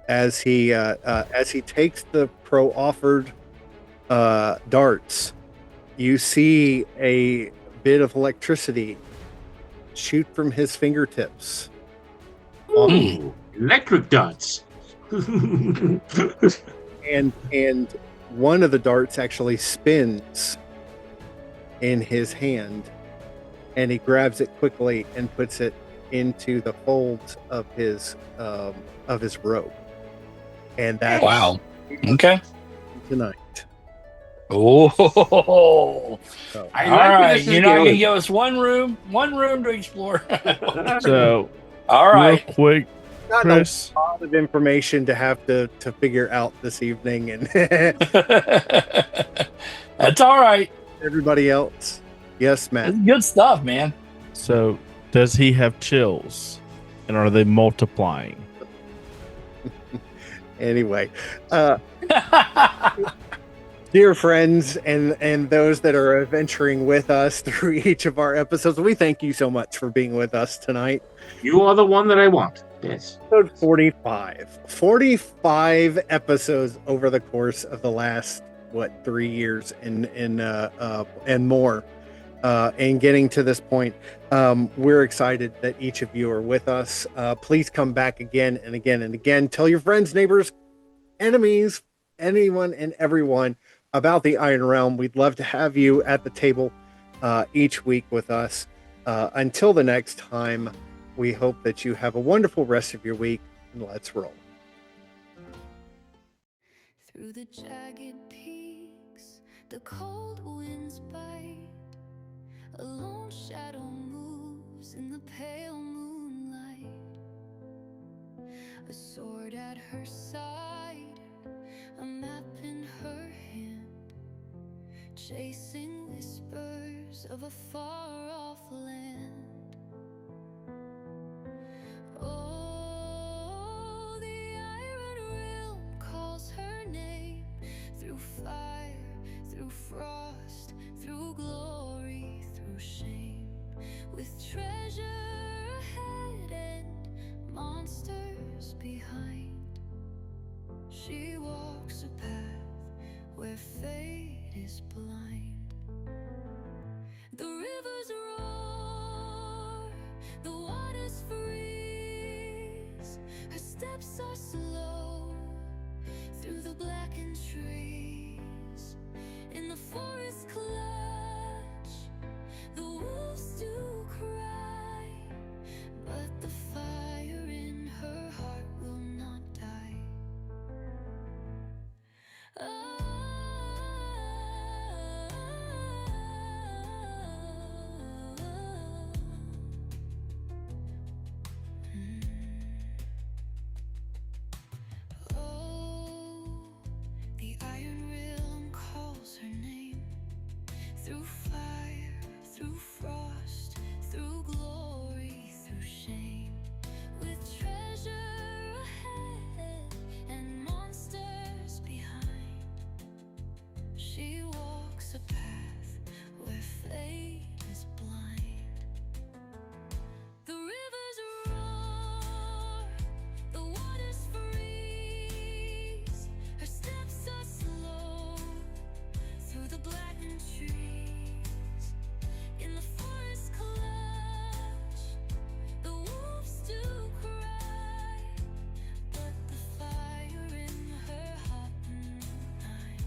As he takes the offered darts, you see a bit of electricity shoot from his fingertips. Ooh, electric darts. and one of the darts actually spins in his hand and he grabs it quickly and puts it into the folds of his robe. And that's Wow. Okay. tonight. Oh, So, I all like where right. this is You're not going to going. give us one room to explore. So, All real right. quick, not Chris. a lot of information to have to figure out this evening, and That's all right. everybody else. Yes, Matt. It's good stuff, man. So, does he have chills? And are they multiplying? Anyway, dear friends and those that are adventuring with us through each of our episodes, we thank you so much for being with us tonight. You are the one that I want. Yes. Episode 45. 45 episodes over the course of the last 3 years and more. And getting to this point, we're excited that each of you are with us. Please come back again and again and again. Tell your friends, neighbors, enemies, anyone and everyone about the Iron Realm. We'd love to have you at the table each week with us. Until the next time, we hope that you have a wonderful rest of your week, and let's roll. Through the jagged peaks, the cold winds bite. A lone shadow moves in the pale moonlight. A sword at her side, a map in her hand, chasing whispers of a far-off land. Oh, the Iron Realm calls her name. Through fire, through frost, through glory, through shame. With treasure ahead and monsters behind, she walks a path where fate is blind. The rivers roar, the waters freeze. Her steps are slow through the blackened trees. In the forest clutch, the wolves do cry, but the fire in her heart will not die. Oh, the Iron Realm calls her name. Through fire, through frost, through glory, through shame. With treasure ahead and monsters behind, she walks a path where fate is blind. The rivers roar, the waters freeze. Her steps are slow through the blackened trees. In the forest clutch, the wolves do cry, but the fire in her heart will not die.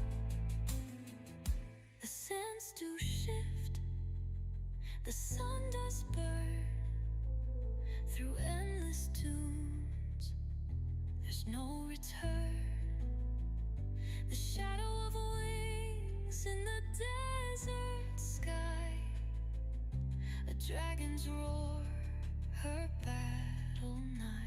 The sands do shift, the sun does burn. Through endless dunes, there's no return. The shadow of wings in the desert sky, a dragon's roar, her battle night.